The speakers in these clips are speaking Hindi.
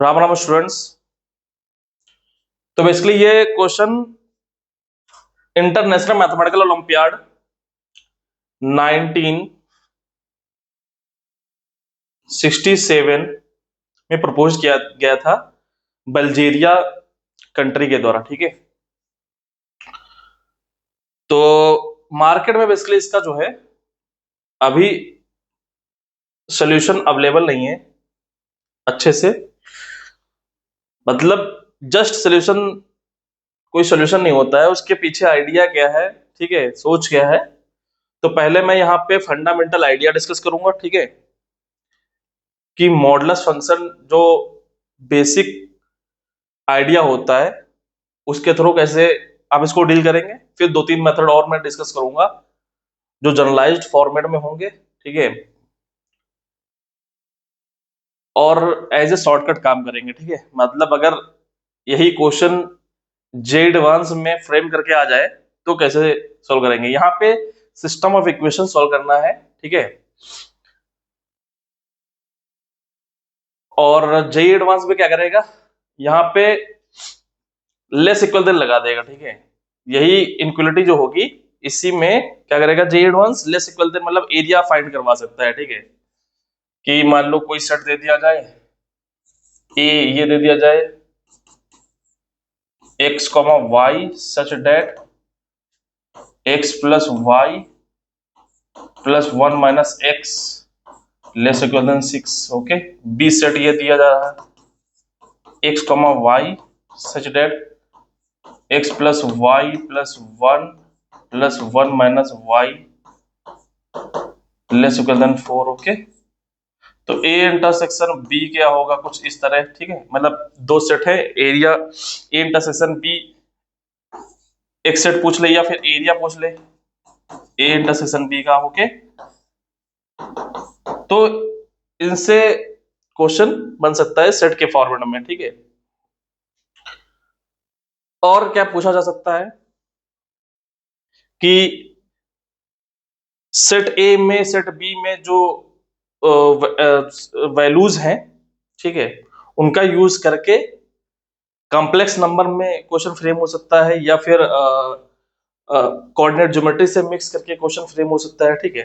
राम राम स्टूडेंट्स। तो बेसिकली ये क्वेश्चन इंटरनेशनल मैथमेटिकल ओलंपियाड 1967 में प्रपोज किया गया था बल्गेरिया कंट्री के द्वारा। ठीक है, तो मार्केट में बेसिकली इसका जो है अभी सोल्यूशन अवेलेबल नहीं है अच्छे से, मतलब जस्ट सोल्यूशन, कोई सोल्यूशन नहीं होता है, उसके पीछे आइडिया क्या है, ठीक है, सोच क्या है। तो पहले मैं यहाँ पे फंडामेंटल आइडिया डिस्कस करूंगा, ठीक है, कि मॉडुलस फंक्शन जो बेसिक आइडिया होता है उसके थ्रू कैसे आप इसको डील करेंगे। फिर दो तीन मेथड और मैं डिस्कस करूंगा जो जनरलाइज्ड फॉर्मेट में होंगे, ठीक है, और एज ए शॉर्टकट काम करेंगे। ठीक है, मतलब अगर यही क्वेश्चन जे एडवांस में फ्रेम करके आ जाए तो कैसे सॉल्व करेंगे। यहाँ पे सिस्टम ऑफ इक्वेशन सॉल्व करना है, ठीक है, और जे एडवांस में क्या करेगा, यहाँ पे लेस इक्वल देन लगा देगा। ठीक है, यही इनक्वलिटी जो होगी इसी में क्या करेगा, जे एडवांस लेस इक्वल देन मतलब एरिया फाइंड करवा सकता है। ठीक है, कि मान लो कोई सेट दे दिया जाए ए, ये दे दिया जाए x comma Y such that x plus Y plus 1 minus x less equal than 6। Okay, B set ये दिया जा रहा है x comma Y such that x plus Y plus 1 plus 1 minus Y less equal than 4। Okay, तो ए इंटरसेक्शन बी क्या होगा, कुछ इस तरह। ठीक है, मतलब दो सेट है, एरिया ए इंटरसेक्शन बी, एक सेट पूछ ले या फिर एरिया पूछ ले ए इंटरसेक्शन बी का। ओके, तो इनसे क्वेश्चन बन सकता है सेट के फॉर्मेट में। ठीक है, और क्या पूछा जा सकता है कि सेट ए में सेट बी में जो वैल्यूज हैं, ठीक है, उनका यूज करके कॉम्प्लेक्स नंबर में क्वेश्चन फ्रेम हो सकता है, या फिर कोऑर्डिनेट ज्योमेट्री से मिक्स करके क्वेश्चन फ्रेम हो सकता है। ठीक है,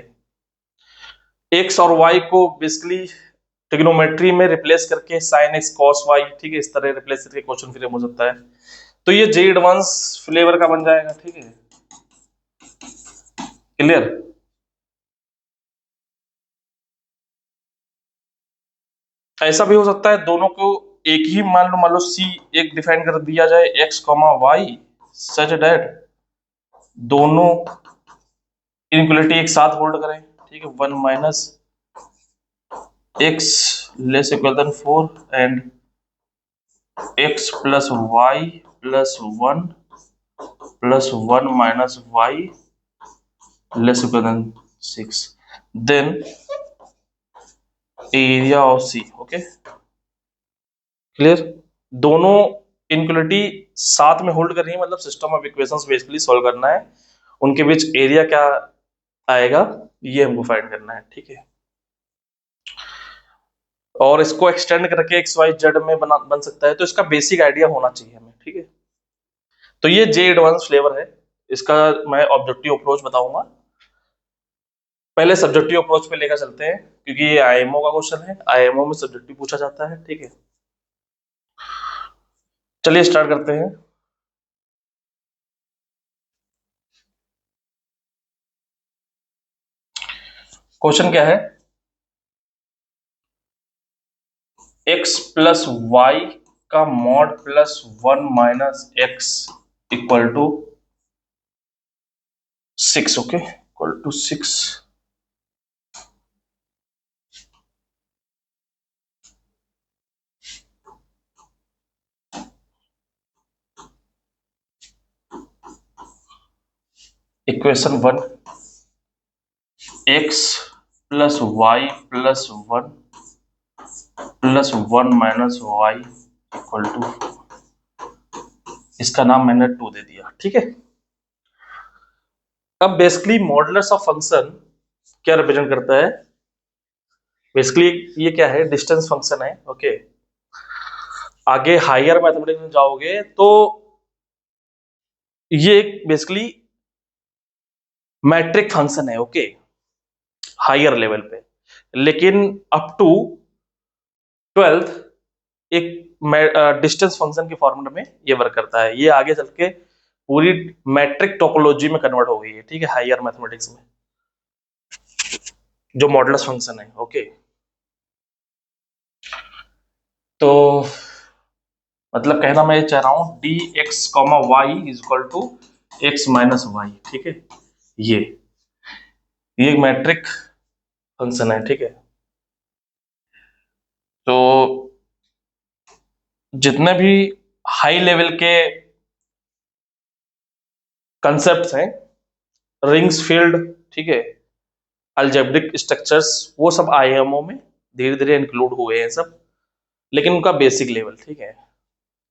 एक्स और वाई को बेसिकली ट्रिग्नोमेट्री में रिप्लेस करके साइन एक्स कॉस वाई, ठीक है, इस तरह रिप्लेस करके क्वेश्चन फ्रेम हो सकता है। तो ये जे एडवांस फ्लेवर का बन जाएगा। ठीक है, क्लियर। ऐसा भी हो सकता है दोनों को एक ही मान लो सी एक डिफाइन कर दिया जाए X comma Y such that दोनों इनक्वलिटी एक साथ होल्ड करें। ठीक है, 1 minus x less equal than 4 and X plus Y plus 1 plus 1 minus Y less equal than 6, then area of C. Okay, clear. दोनों इनक्वलिटी साथ में होल्ड कर रही है, मतलब system of equations basically solve करना है, उनके बीच एरिया क्या आएगा ये हमको फाइंड करना है। ठीक है, और इसको एक्सटेंड करके एक्स वाई जेड में बन सकता है, तो इसका बेसिक आइडिया होना चाहिए हमें। ठीक है, तो ये जे एडवांस फ्लेवर है, इसका मैं ऑब्जेक्टिव अप्रोच बताऊंगा। पहले सब्जेक्टिव अप्रोच पे लेकर चलते हैं, क्योंकि ये आईएमओ का क्वेश्चन है, आईएमओ में सब्जेक्टिव पूछा जाता है। ठीक है, चलिए स्टार्ट करते हैं। क्वेश्चन क्या है, x प्लस वाई का mod plus 1 minus x equal to 6। Okay, equal to 6। Equation 1, x plus Y plus 1 plus 1 minus Y equal to, इसका नाम मैंने 2 दे दिया। ठीक है, अब बेसिकली मॉडुलस ऑफ फंक्शन क्या रिप्रेजेंट करता है, बेसिकली ये क्या है, डिस्टेंस फंक्शन है। ओके, आगे हायर मैथमेटिक्स में जाओगे तो ये एक बेसिकली मैट्रिक फंक्शन है, ओके, हायर लेवल पे। लेकिन अप टू 12th एक डिस्टेंस फंक्शन के फॉर्मेट में ये वर्क करता है। ये आगे चल के पूरी मैट्रिक टोपोलॉजी में कन्वर्ट हो गई है, ठीक है, हायर मैथमेटिक्स में, जो मॉडुलस फंक्शन है, ओके। तो मतलब कहना मैं ये चाह रहा हूं D X comma Y is equal to X minus Y, ठीक है। ये ये एक मैट्रिक फंक्शन है, ठीक है। तो जितने भी हाई लेवल के कंसेप्ट्स हैं, रिंग्स, फील्ड, ठीक है, अलजेब्रिक स्ट्रक्चर्स, वो सब आईएमओ में धीरे धीरे इंक्लूड हुए हैं सब, लेकिन उनका बेसिक लेवल, ठीक है।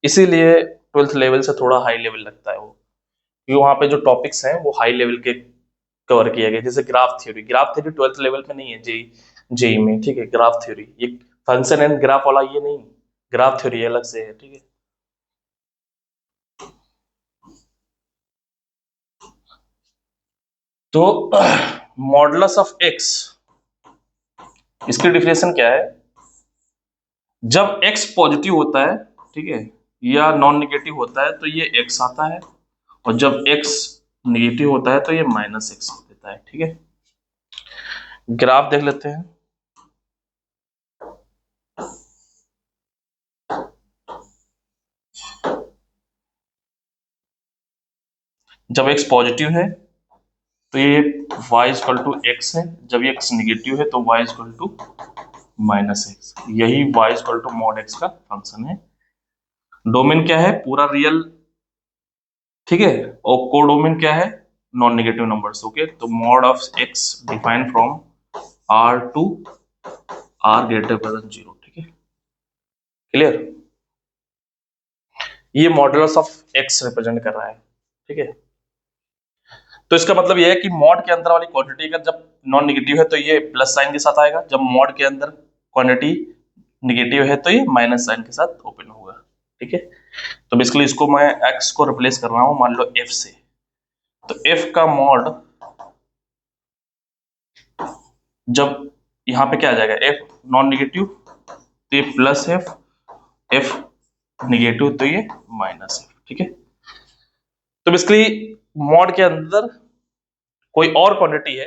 इसीलिए 12th लेवल से थोड़ा हाई लेवल लगता है वो, क्योंकि वहां पे जो टॉपिक्स हैं वो हाई लेवल के कवर किया गया। जैसे ग्राफ थ्योरी 12th लेवल में नहीं है, जेई में, ठीक है। ग्राफ थ्योरी ये फंक्शन एंड ग्राफ वाला ये नहीं, ग्राफ थ्योरी अलग से है, ठीक है। तो मॉडुलस ऑफ एक्स, इसकी डिफिनेशन क्या है? जब एक्स पॉजिटिव होता है, ठीक है, या नॉन निगेटिव होता है तो ये एक्स आता है, और जब एक्स निगेटिव होता है तो ये माइनस एक्स देता है, ठीक है। ग्राफ देख लेते हैं। जब एक्स पॉजिटिव है तो ये y इक्वल टू एक्स है, जब ये x निगेटिव है तो y equal to minus X. यही y equal to mod x का फंक्शन है। डोमेन क्या है? पूरा रियल, ठीक है, और कोडोमेन क्या है? Non negative numbers, okay. तो mod of x defined from r to r greater than 0, ठीक है, क्लियर। ये मॉडुलस ऑफ x रिप्रेजेंट कर रहा है, ठीक है। तो इसका मतलब यह है कि मॉड के अंदर वाली क्वांटिटी का जब नॉन निगेटिव है तो ये प्लस साइन के साथ आएगा, जब मॉड के अंदर क्वांटिटी निगेटिव है तो ये माइनस साइन के साथ ओपन होगा, ठीक है। तो बेसिकली इसको मैं x को रिप्लेस कर रहा हूं मान लो f से, तो f का मॉड जब यहां पे क्या आ जाएगा, f नॉन निगेटिव तो ये प्लस f निगेटिव तो ये माइनस f, ठीक है। तो बेसिकली मॉड के अंदर कोई और क्वांटिटी है,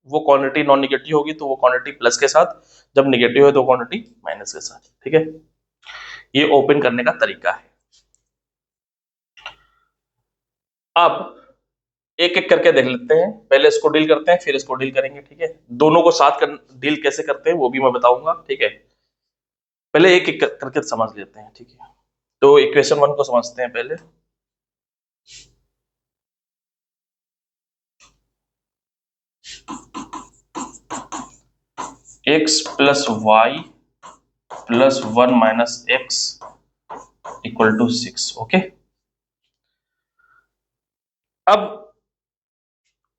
वो क्वांटिटी नॉन निगेटिव होगी तो वो क्वांटिटी प्लस के साथ, जब निगेटिव है तो क्वांटिटी माइनस के साथ, ठीक है। ये ओपन करने का तरीका है। अब एक एक करके देख लेते हैं, पहले इसको डील करते हैं फिर इसको डील करेंगे, ठीक है। दोनों को साथ डील कैसे करते हैं वो भी मैं बताऊंगा, ठीक है। पहले एक एक करके समझ लेते हैं, ठीक है। तो इक्वेशन 1 को समझते हैं पहले। x plus Y plus 1 minus x equal to 6, okay. अब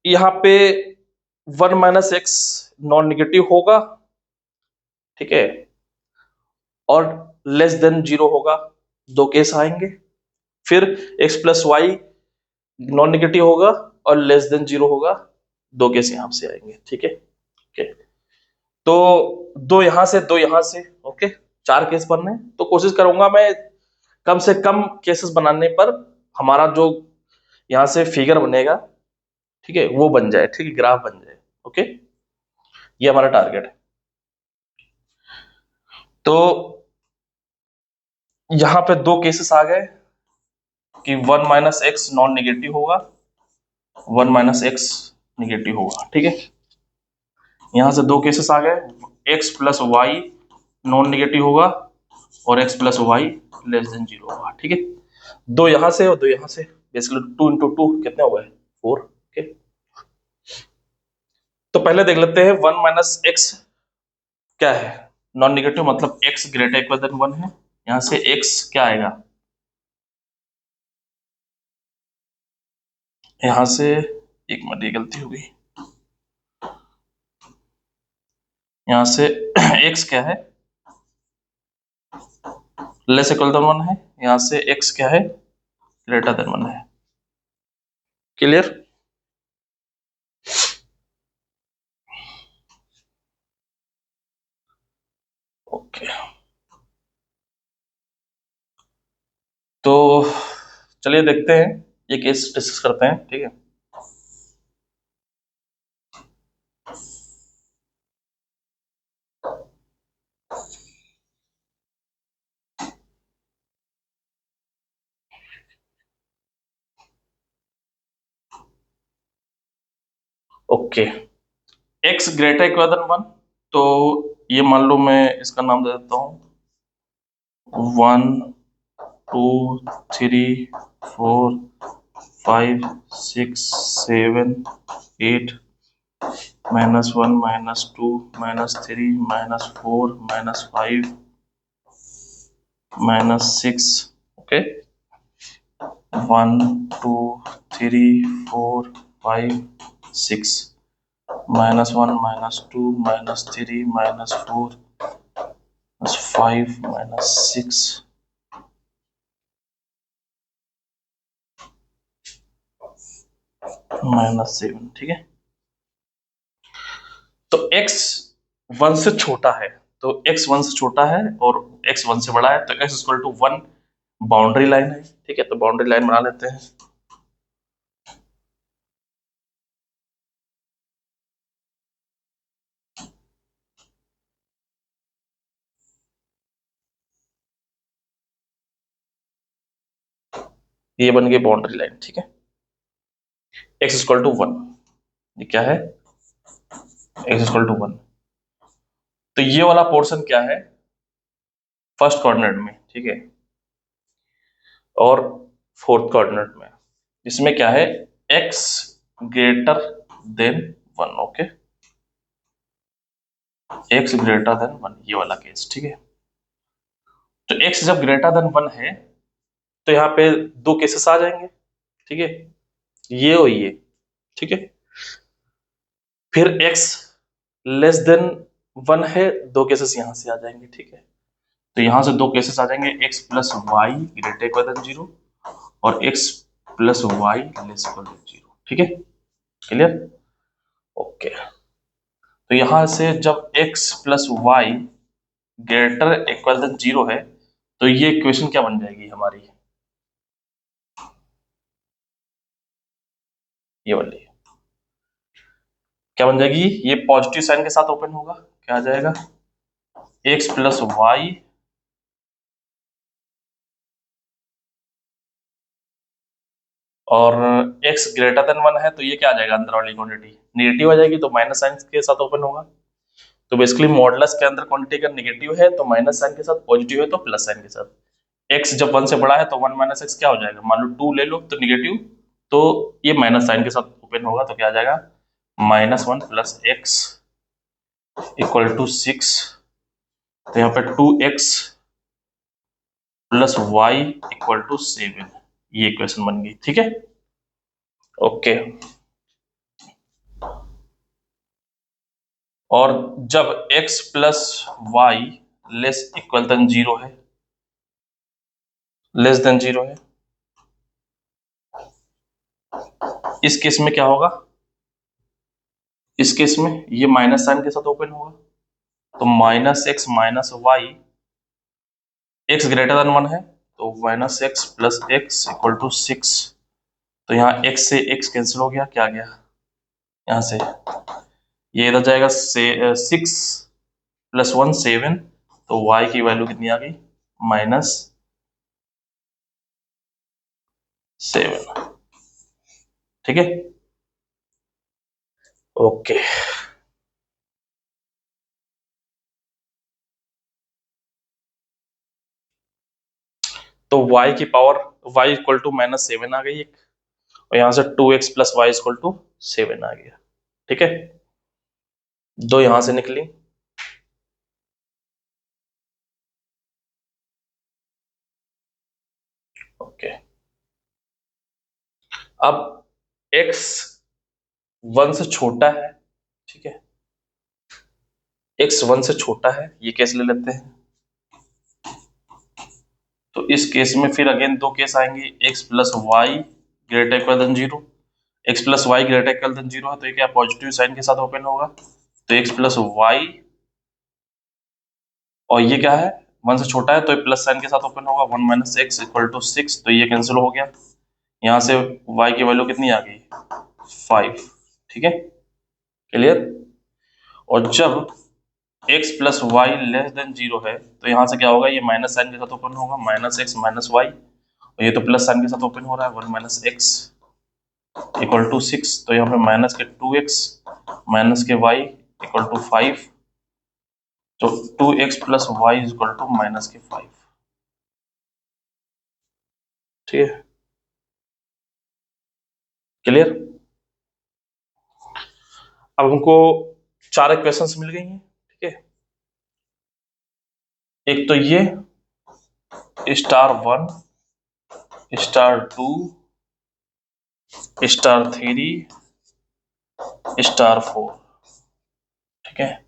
यहां पे 1 माइनस एक्स नॉन निगेटिव होगा, ठीक है, और लेस देन 0 होगा, दो केस आएंगे। फिर x plus Y non negative होगा और लेस देन 0 होगा, दो केस यहां से आएंगे, ठीक है, ओके। तो दो यहां से, ओके, चार केस बनने, तो कोशिश करूंगा मैं कम से कम केसेस बनाने पर हमारा जो यहां से फिगर बनेगा, ठीक है, वो बन जाए, ठीक है, ग्राफ बन जाए, ओके। ये हमारा टारगेट है। तो यहां पे दो केसेस आ गए कि 1 माइनस एक्स नॉन निगेटिव होगा, 1 माइनस एक्स निगेटिव होगा, ठीक है। यहां से दो केसेस आ गए, X plus Y non negative होगा और X plus Y less than 0 होगा, ठीक है। दो यहां से और दो यहां से, बेसिकली 2 इंटू 2 कितने हो गए? 4, ओके। तो पहले देख लेते हैं 1 माइनस एक्स क्या है, नॉन निगेटिव, मतलब x ग्रेटर इक्वल देन 1 है। यहां से x क्या आएगा, यहां से एक मिनट, ये गलती हो गई, यहां से x क्या है, लेस इक्वल देन 1 है, यहां से x क्या है, ग्रेटर देन 1 है। क्लियर? ओके, तो चलिए देखते हैं, ये केस डिस्कस करते हैं, ठीक है। Okay, x greater equal than 1, तो ये मान लो मैं इसका नाम दे देता हूँ 1 2 3 4 5 6 7 8 -1 -2 -3 -4 -5 -6। ओके, 1 2 3 4 5 6 -1 -2 -3 -4 -5 -6 -7, ठीक है। तो x 1 से छोटा है, तो x 1 से छोटा है और x 1 से बड़ा है, तो x equal to 1 boundary line है, ठीक है। तो बाउंड्री लाइन बना लेते हैं। ये बन गई बाउंड्री लाइन, ठीक है। x इक्वल टू 1, ये क्या है, x इक्वल टू 1। तो ये वाला पोर्शन क्या है, फर्स्ट कोऑर्डिनेट में, ठीक है, और फोर्थ कोऑर्डिनेट में, इसमें क्या है, x greater than 1। Okay, x greater than 1, ये वाला केस, ठीक है। तो x जब ग्रेटर देन 1 है, तो यहाँ पे दो केसेस आ जाएंगे, ठीक है, ये और ये, ठीक है। फिर x लेस देन 1 है, दो केसेस यहां से आ जाएंगे, ठीक है। तो यहां से दो केसेस आ जाएंगे, x plus y greater equal than 0 और x plus Y less equal than 0, ठीक है। क्लियर? ओके, तो यहां से जब x plus y greater equal than 0 है, तो ये इक्वेशन क्या बन जाएगी हमारी, ये वाली क्या बन जाएगी, ये पॉजिटिव साइन के साथ ओपन होगा, क्या आ जाएगा, x प्लस वाई और x ग्रेटर देन 1 है, तो ये क्या आ जाएगा, अंदर वाली क्वांटिटी नेगेटिव आ जाएगी, तो माइनस साइन के साथ ओपन होगा। तो बेसिकली मॉडुलस के अंदर क्वांटिटी अगर नेगेटिव है तो माइनस साइन के साथ, पॉजिटिव है तो प्लस साइन के साथ। x जब 1 से बड़ा है तो 1 माइनस एक्स क्या हो जाएगा, मान लो 2 ले लो तो नेगेटिव, तो ये माइनस साइन के साथ ओपन होगा, तो क्या आ जाएगा, -1 प्लस एक्स इक्वल टू 6। तो यहाँ पे 2x plus y equal to 7, ये इक्वेशन बन गई, ठीक है। ओके, और जब x plus Y less equal than 0 है, लेस देन 0 है, इस केस में क्या होगा, इस केस में ये माइनस साइन के साथ ओपन होगा, तो -x minus y, x greater than 1 है, तो -x plus x equal to 6। तो यहाँ x से x कैंसिल हो गया, क्या आ गया, यहाँ से ये इधर जाएगा, 6 प्लस 1 7, तो y की वैल्यू कितनी आ गई, -7, ठीक है। ओके, तो y की पावर y इक्वल टू -7 आ गई एक, और यहां से 2x plus y equal to 7 आ गया, ठीक है। दो यहां से निकली, ओके। अब x 1 से छोटा है, ठीक है, x 1 से छोटा है, ये कैसे ले लेते हैं, तो इस केस में फिर अगेन दो केस आएंगे, x plus y greater equal than zero. x plus y greater equal than zero है तो ये क्या पॉजिटिव साइन के साथ ओपन होगा, तो x प्लस वाई, और ये क्या है 1 से छोटा है तो ये प्लस साइन के साथ ओपन होगा, 1 माइनस एक्स इक्वल टू 6, तो ये कैंसिल हो गया। यहाँ से y की वैल्यू कितनी आ गई 5, ठीक है क्लियर। और जब x plus Y less than zero है तो यहाँ से क्या होगा, ये माइनस साइन के साथ ओपन होगा, माइनस एक्स माइनस वाई, और ये तो प्लस साइन के साथ ओपन हो रहा है, 1 माइनस एक्स इक्वल टू 6, तो यहाँ पे माइनस के 2x माइनस के y इक्वल टू 5, तो 2x plus y equal to minus के 5, ठीक है क्लियर। अब हमको चार इक्वेशंस मिल गई हैं, ठीक है। एक तो ये स्टार 1 स्टार 2 स्टार 3 स्टार 4, ठीक है।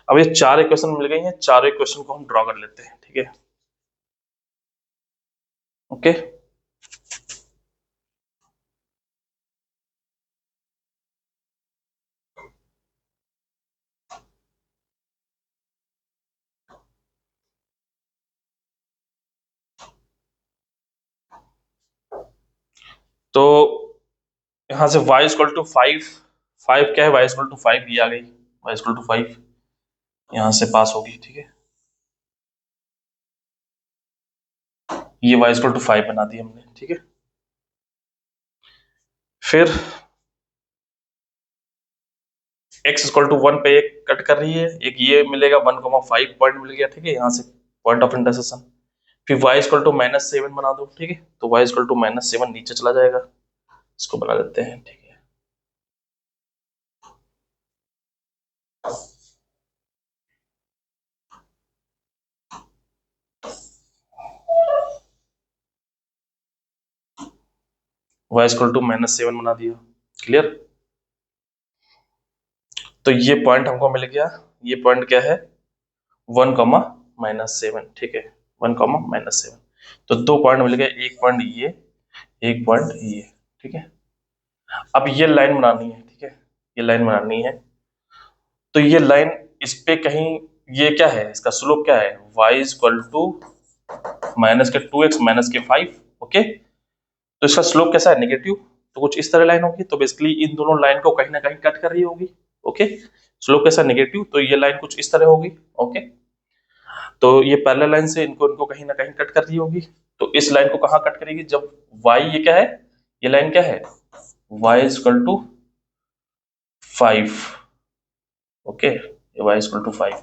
अब ये चार इक्वेशन मिल गई हैं, चारों इक्वेशन को हम ड्रॉ कर लेते हैं, ठीक है ओके। तो यहां से y इक्वल टू 5, 5 क्या है, y इक्वल टू 5 ये आ गई, y इक्वल टू 5 यहां से पास होगी, ठीक है। ये y इक्वल टू 5 बना दी हमने, ठीक है। फिर x इक्वल टू 1 पे एक कट कर रही है, एक ये मिलेगा 1,5 पॉइंट मिल गया, ठीक है, यहाँ से पॉइंट ऑफ इंटरसेक्शन। फिर y इक्वल टू -7 बना दो, ठीक है, तो y इक्वल टू -7 नीचे चला जाएगा, इसको बना देते हैं, ठीक है। y इक्वल टू -7 बना दिया, क्लियर। तो ये पॉइंट हमको मिल गया, ये पॉइंट क्या है 1,-7, ठीक है 1,-7, तो दो पॉइंट मिल गए, एक पॉइंट ये, एक पॉइंट ये, ठीक है। अब ये लाइन बनानी है, ठीक है, ये लाइन बनानी है। तो ये लाइन इस पे कहीं, ये क्या है, इसका स्लोप क्या है, y इक्वल टू माइनस के 2x माइनस के 5, ओके। तो इसका स्लोप कैसा है, नेगेटिव, तो कुछ इस तरह लाइन होगी, तो बेसिकली इन दोनों लाइन को कहीं ना कहीं कट कर रही होगी, ओके। स्लोप कैसा नेगेटिव, तो ये लाइन कुछ इस तरह होगी, ओके। तो ये पैरेलल लाइन से इनको इनको कहीं ना कहीं कट कर रही होगी, तो इस लाइन को कहाँ कट करेगी, जब y ये क्या है, ये लाइन क्या है y इक्वल टू 5, ओके, ये y इक्वल टू 5,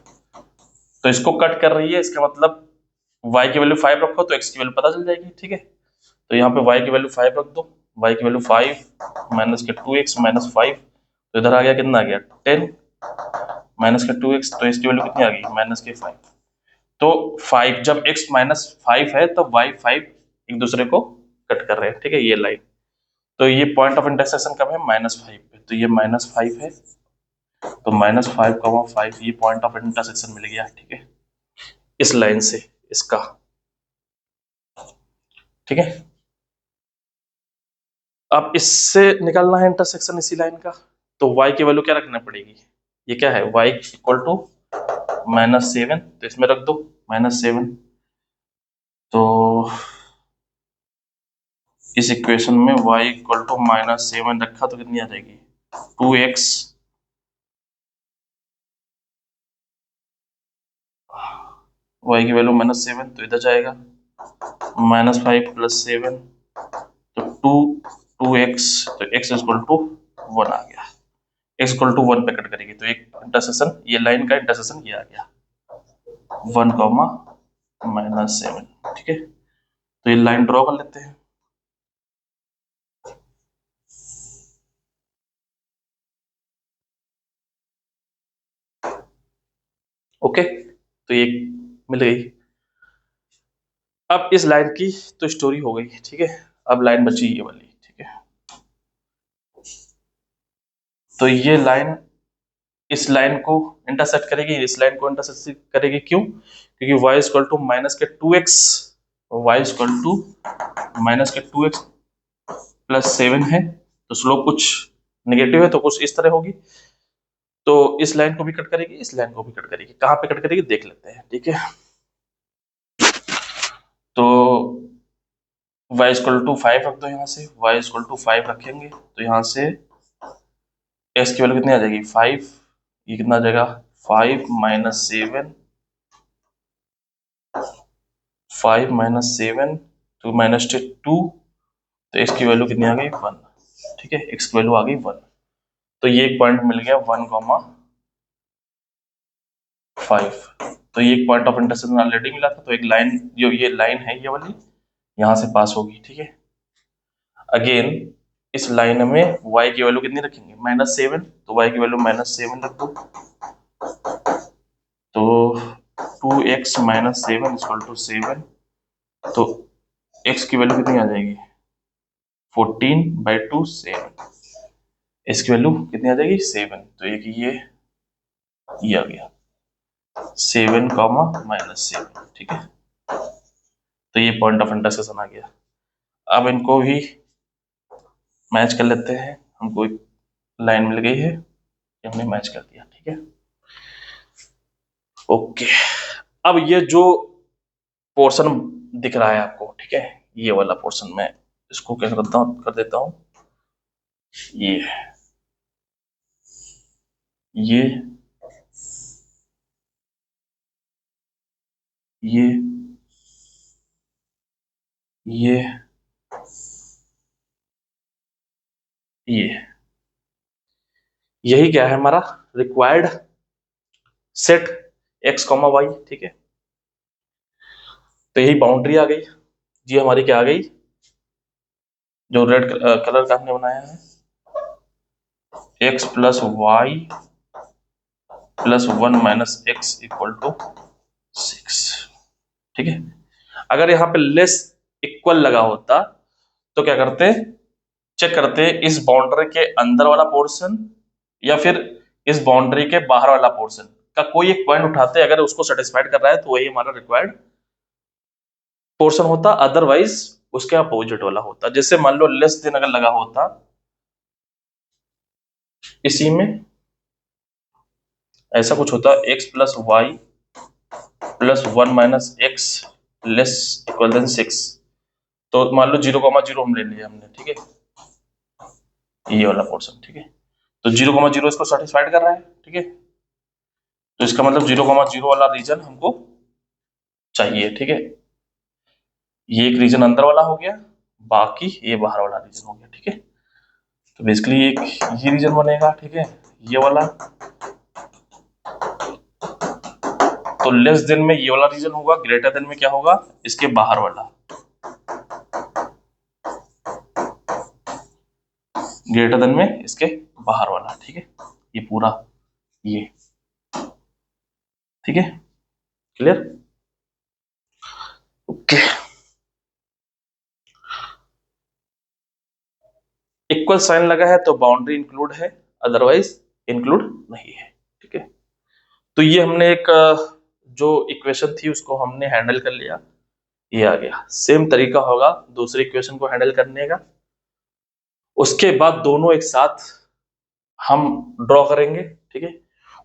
तो इसको कट कर रही है, इसका मतलब y की वैल्यू 5 रखो तो x की वैल्यू पता चल जाएगी, ठीक है। तो यहाँ पे y की वैल्यू 5 रख दो, y की वैल्यू 5 माइनस के 2x माइनस 5, तो इधर आ गया कितना आ गया 10 माइनस के 2x, तो इसकी वैल्यू कितनी आ गई माइनस के 5। तो 5 जब x -5 है तो y 5 एक दूसरे को कट कर रहे हैं, ठीक है, ये लाइन। तो ये पॉइंट ऑफ इंटरसेक्शन कब है -5 पे, तो ये -5 है, तो -5,5 ये पॉइंट ऑफ इंटरसेक्शन मिल गया, ठीक है, इस लाइन से इसका, ठीक है। अब इससे निकालना है इंटरसेक्शन इसी लाइन का, तो y की वैल्यू क्या रखना पड़ेगी, ये क्या है y इक्वल टू -7, तो इसमें रख दो -7, तो इस इक्वेशन में y इक्वल टू -7 रखा तो कितनी आ जाएगी 2x, y की वैल्यू -7 तो इधर जाएगा -5 + 7, तो 2x, तो x इक्वल टू 1 आ गया, x इक्वल टू 1 पे कट करेगी, तो एक इंटरसेक्शन, ये लाइन का इंटरसेक्शन ये आ गया 1,-7, ठीक है। तो ये लाइन ड्रॉ कर लेते हैं, ओके, तो ये मिल गई। अब इस लाइन की तो स्टोरी हो गई, ठीक है, अब लाइन बची ये वाली, ठीक है। तो ये लाइन इस लाइन को इंटरसेक्ट करेगी, इस लाइन को इंटरसेक्ट करेगी, क्यों, क्योंकि y इक्वल टू माइनस के 2x y equal to minus के 2x प्लस 7 है, तो स्लोप कुछ नेगेटिव है तो कुछ इस तरह होगी। तो इस लाइन को भी कट करेगी, इस लाइन को भी कट करेगी। कहाँ पे कट करेगी देख लेते हैं, ठीक है। तो y इक्वल टू 5 रख दो, यहाँ से y इक्वल टू 5 रखेंगे तो यहाँ से x की वैल्यू कितनी आ जाएगी 5, ये कितना आ जाएगा 5 माइनस 7, 5 माइनस 7 तो माइनस 2, तो x की वैल्यू कितनी आ गई 1, ठीक है, x की वैल्यू आ गई 1। तो ये एक पॉइंट मिल गया 1,5। तो ये एक पॉइंट ऑफ इंटरसेक्शन ऑलरेडी मिला था, तो एक लाइन जो ये लाइन है ये वाली यहाँ से पास होगी, ठीक है। अगेन इस लाइन में y की वैल्यू कितनी रखेंगे -7, तो y की वैल्यू -7 रख दो। तो 2x माइनस 7 इक्वल टू 7, तो x की वैल्यू कितनी आ जाएगी 14/2 7, x की वैल्यू कितनी आ जाएगी 7, तो एक ये आ गया 7 -7, ठीक है। तो ये पॉइंट ऑफ इंटरसेक्शन आ गया। अब इनको भी मैच कर लेते हैं, हमको एक लाइन मिल गई है, ये हमने मैच कर दिया, ठीक है। ओके, अब ये जो पोर्शन दिख रहा है आपको, ठीक है, ये वाला पोर्शन मैं इसको क्या करता हूँ कर देता हूँ, ये ये ये ये ये यही क्या है हमारा रिक्वायर्ड सेट x, y, ठीक है। तो यही बाउंड्री आ गई, ये हमारी क्या आ गई, जो रेड कलर का हमने बनाया है x plus Y plus 1 minus x equal to 6, ठीक है। अगर यहाँ पे लेस इक्वल लगा होता तो क्या करते, चेक करते इस बाउंड्री के अंदर वाला पोर्शन या फिर इस बाउंड्री के बाहर वाला पोर्शन का कोई एक पॉइंट उठाते, अगर उसको सेटिस्फाइड कर रहा है तो वही हमारा रिक्वायर्ड पोर्शन होता, अदरवाइज उसके अपोजिट वाला होता। जैसे मान लो लेस देन अगर लगा होता इसी में ऐसा कुछ होता x plus Y plus 1 minus x less equal than 6, तो मान लो 0,0 हम ले लिया हमने, ठीक है, ये वाला पोर्शन, ठीक है। तो 0,0 इसको सेटिस्फाइड कर रहा है, ठीक है। तो इसका मतलब 0,0 वाला रीजन हमको चाहिए, ठीक है। ये एक रीजन अंदर वाला हो गया, बाकी ये बाहर वाला रीजन हो गया, ठीक है। तो बेसिकली एक ये रीजन बनेगा, ठीक है, ये वाला। तो लेस देन में ये वाला रीजन होगा, ग्रेटर देन में क्या होगा इसके बाहर वाला, ग्रेटर देन में इसके बाहर वाला, ठीक है। ये पूरा ये, ठीक है, क्लियर, ओके। इक्वल साइन लगा है तो बाउंड्री इंक्लूड है, अदरवाइज इंक्लूड नहीं है, ठीक है। तो ये हमने एक जो इक्वेशन थी उसको हमने हैंडल कर लिया, ये आ गया। सेम तरीका होगा दूसरी इक्वेशन को हैंडल करने का, उसके बाद दोनों एक साथ हम ड्रॉ करेंगे, ठीक है।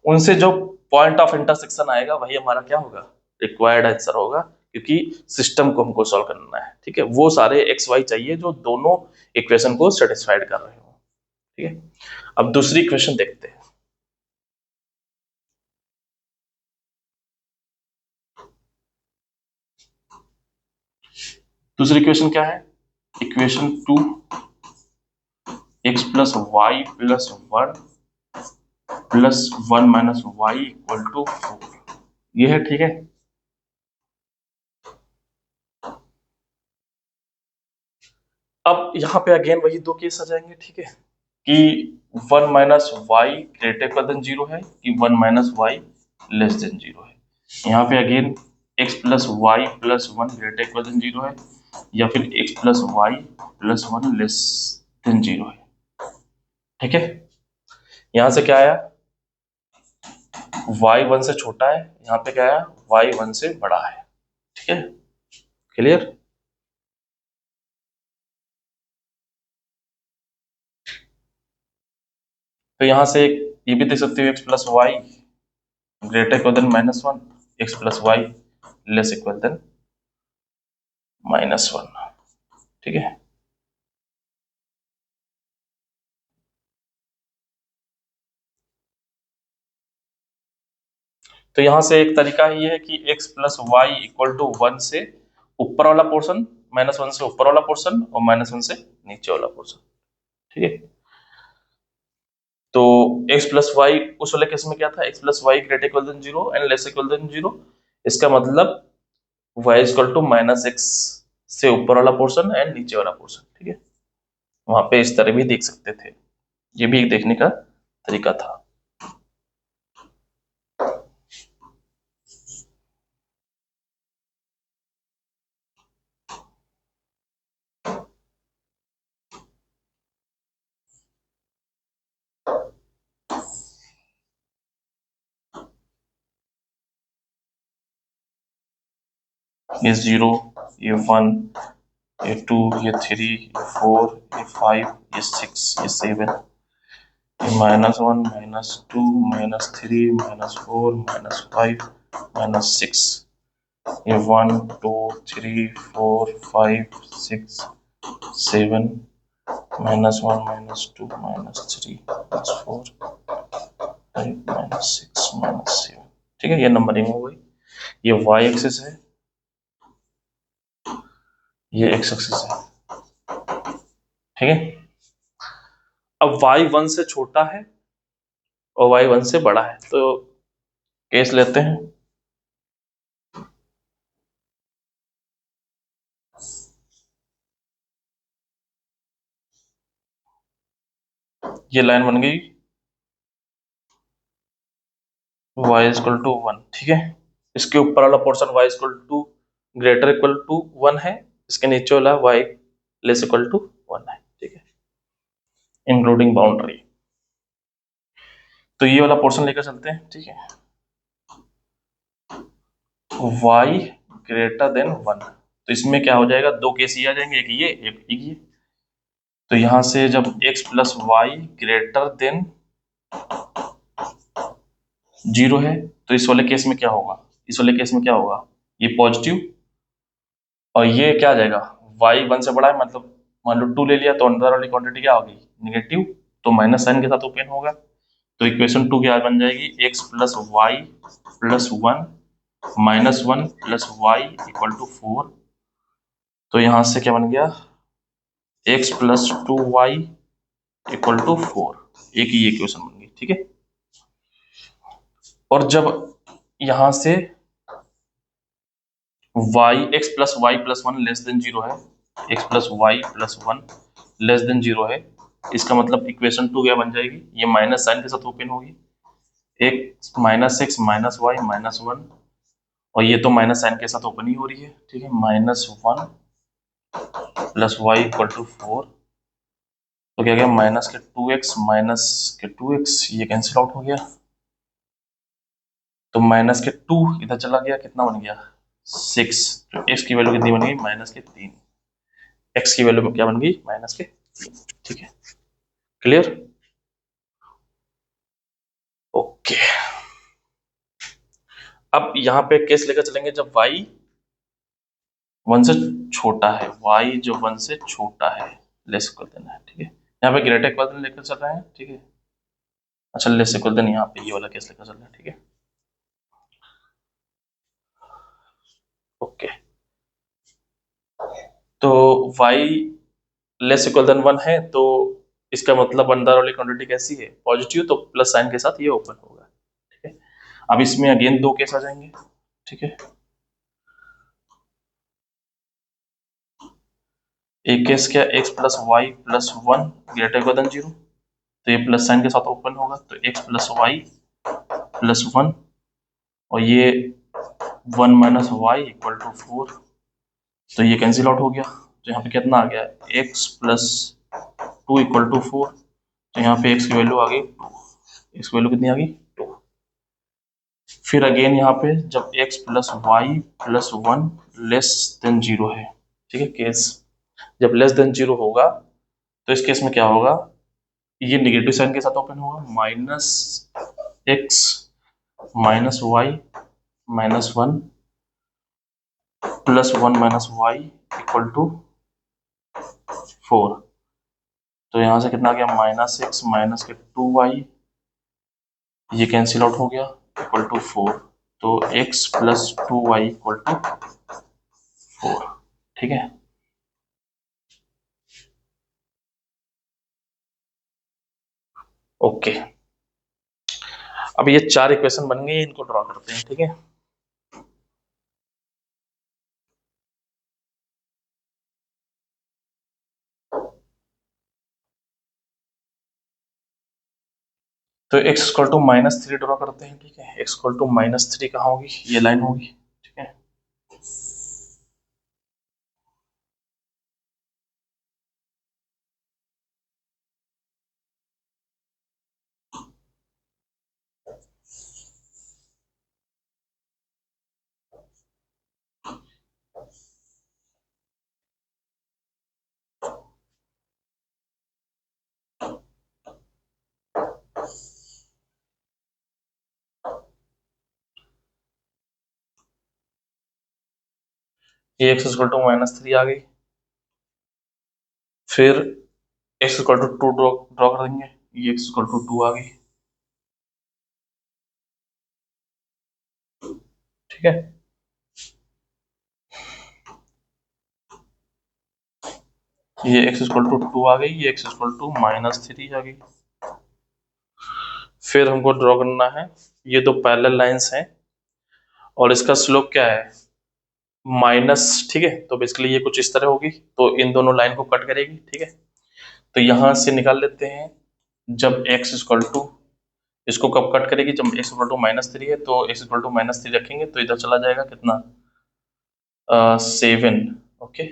उनसे जो पॉइंट ऑफ इंटरसेक्शन आएगा वही हमारा क्या होगा रिक्वायर्ड आंसर होगा, क्योंकि सिस्टम को हमको सॉल्व करना है, ठीक है। वो सारे एक्स वाई चाहिए जो दोनों इक्वेशन को सेटिस्फाइड कर रहे हो, ठीक है। अब दूसरी इक्वेशन देखते हैं। दूसरी इक्वेशन क्या है, equation 2 x plus Y plus 1 plus 1 minus Y equal to 4, ये है, ठीक है। अब यहाँ पे अगेन वही दो केस आ जाएंगे, ठीक है, कि 1 माइनस वाई ग्रेटर देन 0 है कि 1 माइनस वाई लेस देन 0 है। यहाँ पे again x plus Y plus 1 greater than 0 है, या फिर x plus Y plus 1 less than 0 है, ठीक है। यहाँ से क्या आया y 1 से छोटा है, यहाँ पे क्या आया y 1 से बड़ा है, ठीक है। क्लियर? तो यहां से एक ये भी देख सकते हो, x plus y greater equal than -1, x plus Y less equal than -1, ठीक है। तो यहां से एक तरीका ये है कि x plus y equal to 1 से ऊपर वाला पोर्शन, -1 से ऊपर वाला पोर्शन और -1 से नीचे वाला पोर्शन, ठीक है। तो x प्लस वाई उस वाले केस में क्या था, x plus y greater equal than 0 and less equal than 0। इसका मतलब y इक्वल टू -x से ऊपर वाला पोर्शन एंड नीचे वाला पोर्शन, ठीक है। वहां पे इस तरह भी देख सकते थे, ये भी एक देखने का तरीका था। ये 0, ये 1, ये 2, ये 3, ये 4, ये 5, ये 6, ये 7, ये -1, -2, -3, -4, -5, -6, ये 1, 2, 3, 4, 5, 6, 7, -1, -2, -3, -4, 5, -6, -7, ठीक है। ये नंबरिंग हो गई। ये y एक्सिस है, ये x एक्सिस है, ठीक है। अब y 1 से छोटा है और y 1 से बड़ा है, तो केस लेते हैं। ये लाइन बन गई y इक्वल टू 1, ठीक है। इसके ऊपर वाला portion y equal to greater equal to 1 है, इसके नीचे वाला y लेस इक्वल टू 1 है, ठीक है, इंक्लूडिंग बाउंड्री। तो ये वाला पोर्शन लेकर चलते हैं, ठीक है। y ग्रेटर देन 1, तो इसमें क्या हो जाएगा, दो केस ये आ जाएंगे, एक ये एक ये। तो यहां से जब x plus y greater than 0 है, तो इस वाले केस में क्या होगा, इस वाले केस में क्या होगा, ये पॉजिटिव और ये क्या आ जाएगा, y 1 से बड़ा है, मतलब मान लो 2 ले लिया तो अंदर वाली क्वांटिटी क्या होगी, नेगेटिव, तो माइनस साइन के साथ ओपन होगा। तो इक्वेशन 2 क्या बन जाएगी, x plus Y plus 1 -1 plus y equal to 4। तो यहां से क्या बन गया, x plus 2y equal to 4, एक ही इक्वेशन बन गई, ठीक है। और जब यहां से x plus Y plus 1 less than 0 है, x plus Y plus 1 less than 0 है, इसका मतलब इक्वेशन 2 क्या बन जाएगी, ये माइनस साइन के साथ ओपन होगी, x -x minus y minus 1, और ये तो माइनस साइन के साथ ओपन ही हो रही है, ठीक है। -1 प्लस वाई इक्वल टू 4, तो क्या गया, माइनस के 2x माइनस के 2x, ये कैंसिल आउट हो गया, तो माइनस के 2 इधर चला गया, कितना बन गया 6, तो x की वैल्यू कितनी बन गई, -3, x की वैल्यू क्या बन गई, -3, ठीक है। क्लियर? ओके। अब यहाँ पे केस लेकर चलेंगे जब y 1 से छोटा है, y जो 1 से छोटा है, लेस इक्वल देन है, ठीक है। यहाँ पे ग्रेटर इक्वल देन लेकर चल रहे हैं, ठीक है। अच्छा, लेस इक्वल देन यहाँ पे ये वाला केस लेकर चल रहे हैं, ठीक है। ओके, तो y लेस इक्वल देन 1 है, तो इसका मतलब अंदर वाली क्वांटिटी कैसी है, पॉजिटिव, तो प्लस साइन के साथ ये ओपन होगा, ठीक है। अब इसमें अगेन दो केस आ जाएंगे, ठीक है। एक केस क्या, x plus Y plus 1 greater equal than 0, तो ये प्लस साइन के साथ ओपन होगा, तो x प्लस वाई प्लस 1, और ये 1 माइनस वाई इक्वल टू 4, तो ये कैंसिल आउट हो गया, तो यहाँ पे कितना आ गया, x प्लस 2 इक्वल टू 4, तो यहाँ पे x की वैल्यू आ गई 2, x की वैल्यू कितनी आ गई 2। फिर अगेन यहाँ पे जब x plus Y plus 1 less than zero है, ठीक है। केस जब लेस देन जीरो होगा तो इस केस में क्या होगा, ये निगेटिव साइन के साथ ओपन होगा, minus x minus y minus one plus one minus Y equal to four. तो यहां से कितना आ गया, माइनस एक्स माइनस के टू वाई, ये कैंसिल आउट हो गया, इक्वल टू फोर। तो x plus two y equal to four, ठीक है। ओके, अब ये चार इक्वेशन बन गई, इनको ड्रॉ करते हैं, ठीक है। तो x equal to minus three draw करते हैं, ठीक है। x equal to minus three कहाँ होगी, ये लाइन होगी, ठीक है। ये x equal to minus three आ गई, फिर x equal to two draw draw कर देंगे, ये x इक्वल टू टू आ गई, ठीक है। ये x इक्वल टू टू आ गई, ये x equal to minus three आ गई। फिर हमको ड्रॉ करना है, ये दो पैरेलल लाइंस हैं और इसका स्लोप क्या है, माइनस, ठीक है। तो बेसिकली ये कुछ इस तरह होगी, तो इन दोनों लाइन को कट करेगी, ठीक है। तो यहां से निकाल लेते हैं, जब x इक्वल टू, इसको कब कट करेगी, जब x equal to minus three है, तो x equal to minus three रखेंगे तो इधर चला जाएगा कितना, सेवन, ओके।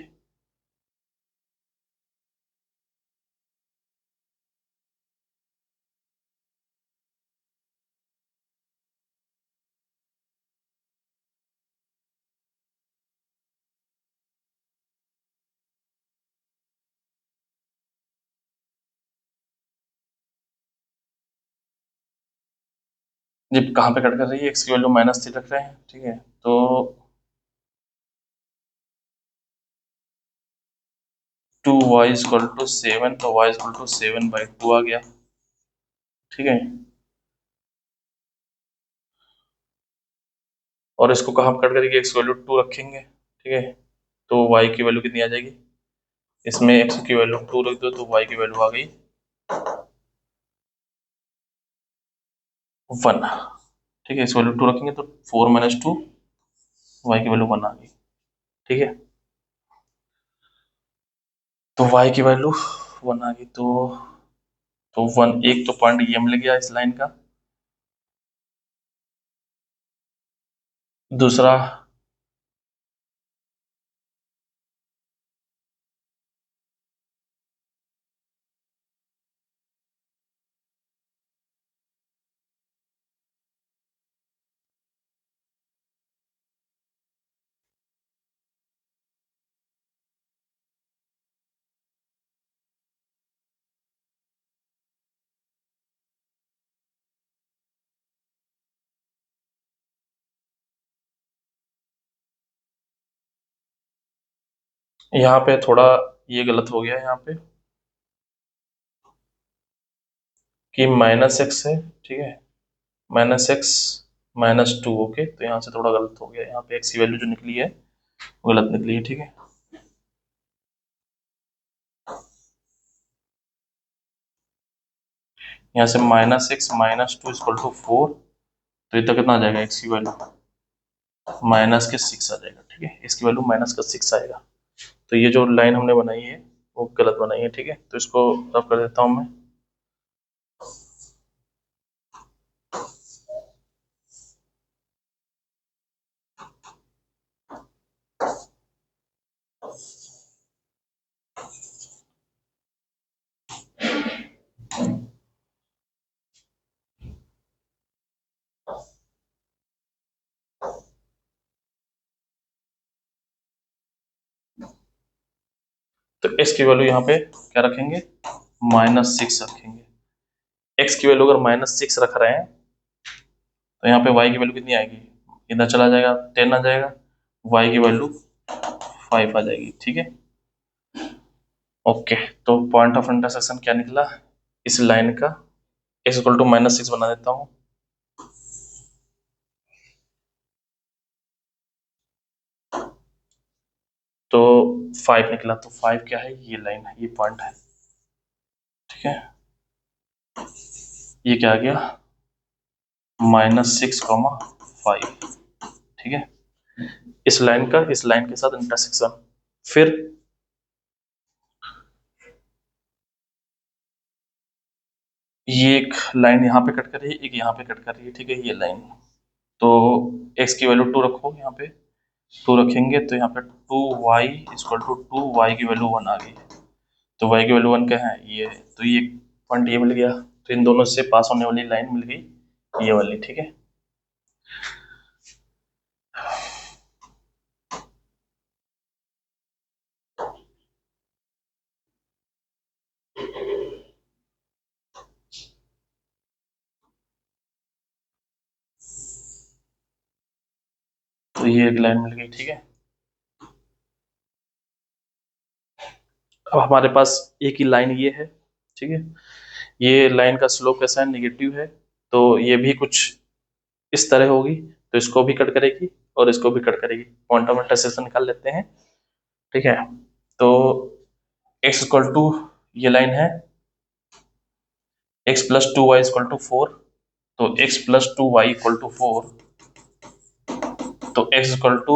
जब कहाँ पे कट कर रही है, x की वैल्यू माइनस थ्री रख रहे हैं, ठीक है। तो two y equal to seven, तो y equal to seven by two आ गया, ठीक है। और इसको कहाँ पे कट करेंगे, x की वैल्यू टू रखेंगे, ठीक है। तो y की वैल्यू कितनी आ जाएगी, इसमें x की वैल्यू टू रख दो तो y की वैल्यू आ गई वन, ठीक है। इस वैल्यू टू रखेंगे तो फोर माइनस टू, y की वैल्यू वन आ गई, ठीक है। तो y की वैल्यू वन आ गई, तो वन, एक तो पॉइंट ये मिल गया इस लाइन का, दूसरा यहाँ पे थोड़ा ये गलत हो गया यहाँ पे कि माइनस एक्स है, ठीक है, minus x minus to, okay. तो यहाँ से थोड़ा गलत हो गया, यहाँ पे एक्स की वैल्यू जो निकली है वो गलत निकली है, ठीक है। यहाँ से minus x minus two equal to four, तो इतना कितना आ जाएगा, एक्स की वैल्यू माइनस के सिक्स आ जाएगा, ठीक है। इसकी वैल्यू माइनस का सिक्स आएगा। तो ये जो लाइन हमने बनाई है वो गलत बनाई है, ठीक है। तो इसको रफ कर देता हूँ मैं। तो x की वैल्यू यहाँ पे क्या रखेंगे, -6 रखेंगे। x की वैल्यू अगर -6 रख रहे हैं तो यहाँ पे y की वैल्यू कितनी आएगी, इधर चला जाएगा 10 आ जाएगा, y की वैल्यू 5 आ जाएगी, ठीक है। ओके, तो पॉइंट ऑफ इंटरसेक्शन क्या निकला इस लाइन का, x इक्वल टू -6 बना देता हूँ। तो 5 निकला, तो 5 क्या है, ये लाइन है, ये पॉइंट है, ठीक है। ये क्या आ गया, -6,5, ठीक है। इस लाइन का इस लाइन के साथ इंटरसेक्शन, फिर ये एक लाइन यहाँ पे कट कर रही है, एक यहाँ पे कट कर रही है, ठीक है, ये लाइन। तो x की वैल्यू 2 रखो, यहाँ पे 2 रखेंगे तो यहाँ पे 2y इक्वल टू 2y की वैल्यू 1 आ गई। तो y की वैल्यू 1 क्या है, ये है, तो ये पॉइंट ये मिल गया। तो इन दोनों से पास होने वाली लाइन मिल गई, ये वाली, ठीक है। तो ये एक लाइन मिल गई, ठीक है। अब हमारे पास एक ही लाइन ये है, ठीक है। ये लाइन का स्लोप कैसा है, नेगेटिव है, तो ये भी कुछ इस तरह होगी, तो इसको भी कट करेगी और इसको भी कट करेगी। पॉइंट ऑफ इंटरसेक्शन निकाल लेते हैं, ठीक है। तो x इक्वल टू, ये लाइन है x plus 2y equal to 4, तो x plus 2y equal to 4, तो x इक्वल टू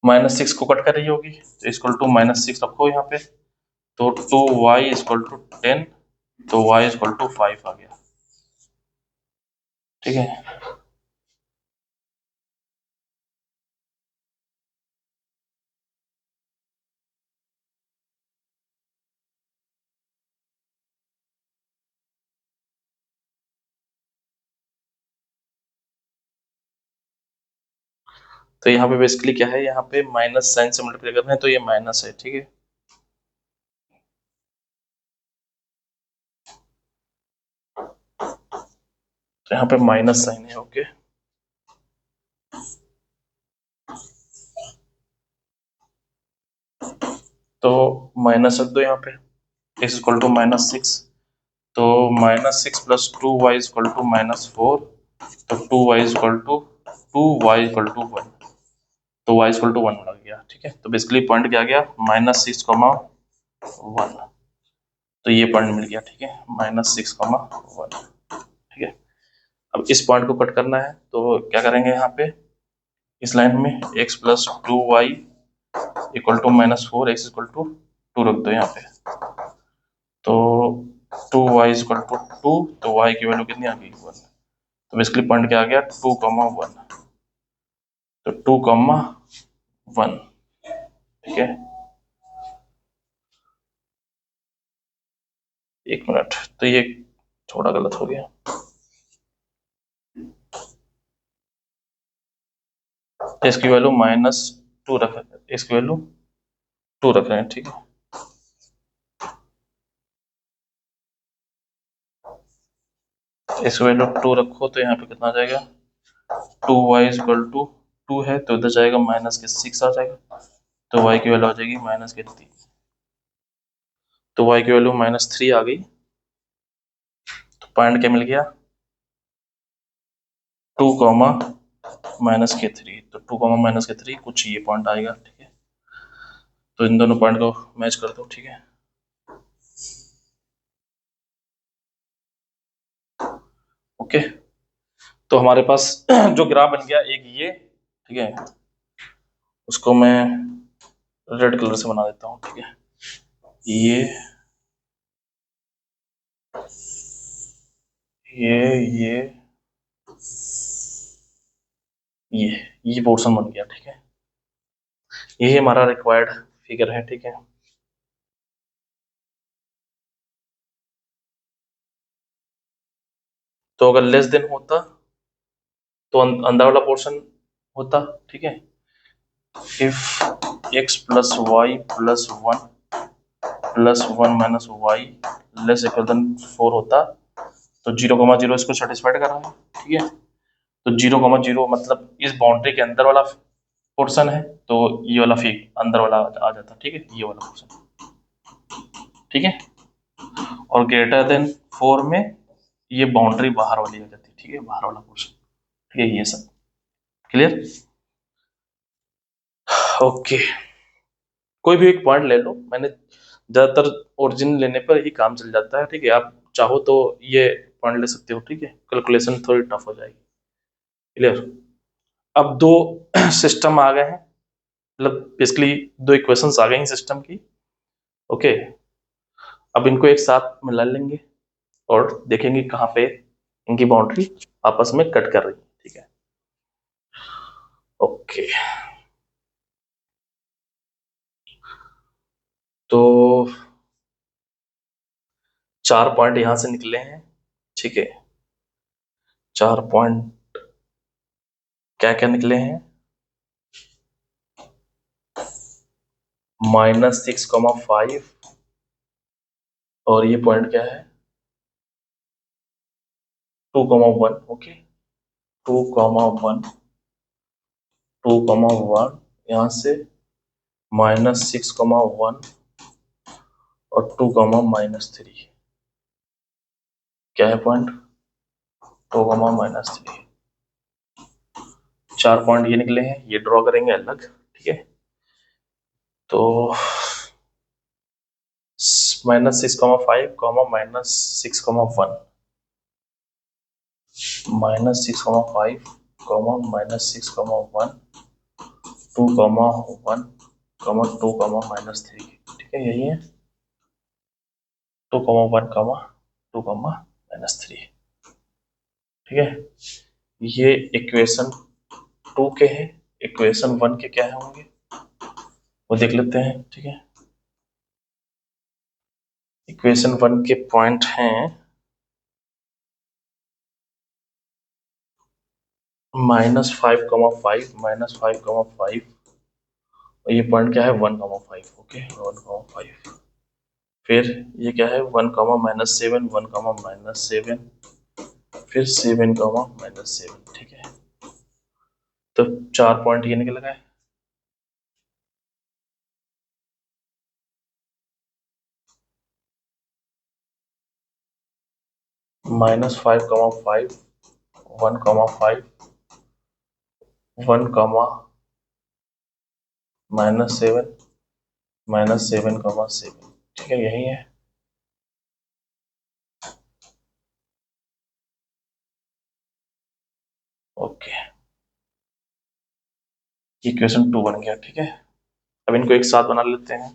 -6 को कट कर रही होगी, तो इक्वल टू -6 रखो यहाँ पे, तो 2y इक्वल टू 10, तो y इक्वल टू 5 आ गया, ठीक है। तो यहाँ पे बेसिकली क्या है, यहाँ पे माइनस साइन से मल्टीप्लाई कर रहे हैं, तो ये माइनस है, ठीक है। तो यहाँ पे माइनस साइन है, ओके। तो माइनस रख दो यहाँ पे, x इक्वल टू -6, तो -6 प्लस 2y इक्वल टू -4, तो 2y equal to 2y equal to 1, तो y इक्वल टू 1 लग गया, ठीक है। तो बेसिकली पॉइंट क्या आ गया, -6,1, तो ये पॉइंट मिल गया, ठीक है, -6,1, ठीक है। अब इस पॉइंट को कट करना है, तो क्या करेंगे, यहाँ पे इस लाइन में x plus 2y equal to -4, x equal to 2 रख दो यहाँ पे, तो 2y इक्वल टू 2, तो y की वैल्यू कितनी आ गई, 1। तो बेसिकली पॉइंट क्या आ गया, 2,1, तो 2,1, ठीक है। एक मिनट, तो ये थोड़ा गलत हो गया, इसकी वैल्यू -2 रख, इसकी वैल्यू 2 रख रहे हैं, ठीक है। इसकी वैल्यू 2 रखो, तो यहाँ पे कितना आ जाएगा, 2y इक्वल टू 2 है, तो इधर जाएगा -6 आ जाएगा, तो y की वैल्यू आ जाएगी -3, तो y की वैल्यू -3 आ गई। तो पॉइंट क्या मिल गया, 2,-3, तो 2,-3 कुछ ये पॉइंट आएगा, ठीक है। तो इन दोनों पॉइंट को मैच कर दो, ठीक है। ओके, तो हमारे पास जो ग्राफ बन गया एक ये, ठीक है, उसको मैं रेड कलर से बना देता हूँ, ठीक है। ये ये ये ये ये पोर्शन बन गया, ठीक है। यही हमारा रिक्वायर्ड फिगर है, ठीक है। तो अगर लेस देन होता तो अंदर वाला पोर्शन होता, ठीक है। If x plus Y plus one plus one minus Y less equal than 4 होता तो 0,0 इसको सेटिस्फाइड कर रहा है, ठीक है। तो 0,0 मतलब इस बाउंड्री के अंदर वाला पोर्शन है, तो ये वाला फीक अंदर वाला आ जाता, ठीक है, ये वाला पोर्शन, ठीक है। और ग्रेटर देन 4 में ये बाउंड्री बाहर वाली आ जाती है, ठीक है, बाहर वाला पोर्शन, ठीक है, ये सब क्लियर। ओके, कोई भी एक पॉइंट ले लो, मैंने ज्यादातर ओरिजिन लेने पर ही काम चल जाता है, ठीक है। आप चाहो तो ये पॉइंट ले सकते हो, ठीक है, कैलकुलेशन थोड़ी टफ हो जाएगी, क्लियर। अब दो सिस्टम आ गए हैं, मतलब बेसिकली दो इक्वेशंस आ गई हैं सिस्टम की, ओके। अब इनको एक साथ मिला लेंगे और देखेंगे कहाँ पे इनकी बाउंड्री आपस में कट कर रही है, ठीक है। ओके, तो 4 पॉइंट यहां से निकले हैं, ठीक है। 4 पॉइंट क्या क्या निकले हैं, -6,5, और ये पॉइंट क्या है, 2,1, ओके। 2,1, 2,1, यहाँ से -6,1 और 2,-3, क्या है पॉइंट, 2,-3। 4 पॉइंट ये निकले हैं, ये ड्रॉ करेंगे अलग, ठीक है। तो -6,5, -6,1, -6,5, -6,1, 2,1, 2,-3, ठीक है, यही है, 2,1, 2,-3, ठीक है। ये इक्वेशन 2 के हैं, इक्वेशन 1 के क्या है होंगे वो देख लेते हैं, ठीक है। इक्वेशन 1 के पॉइंट हैं -5,5, -5,5, और ये पॉइंट क्या है 1,5, ओके, 1,5। फिर ये क्या है 1,-7, 1,-7, फिर 7,-7, ठीक है। तो 4 पॉइंट ये निकल गए। -5,5, 1,5, 1, -7, -7,7, ठीक है, यही है। ओके, इक्वेशन 2 बन गया, ठीक है। अब इनको एक साथ बना लेते हैं।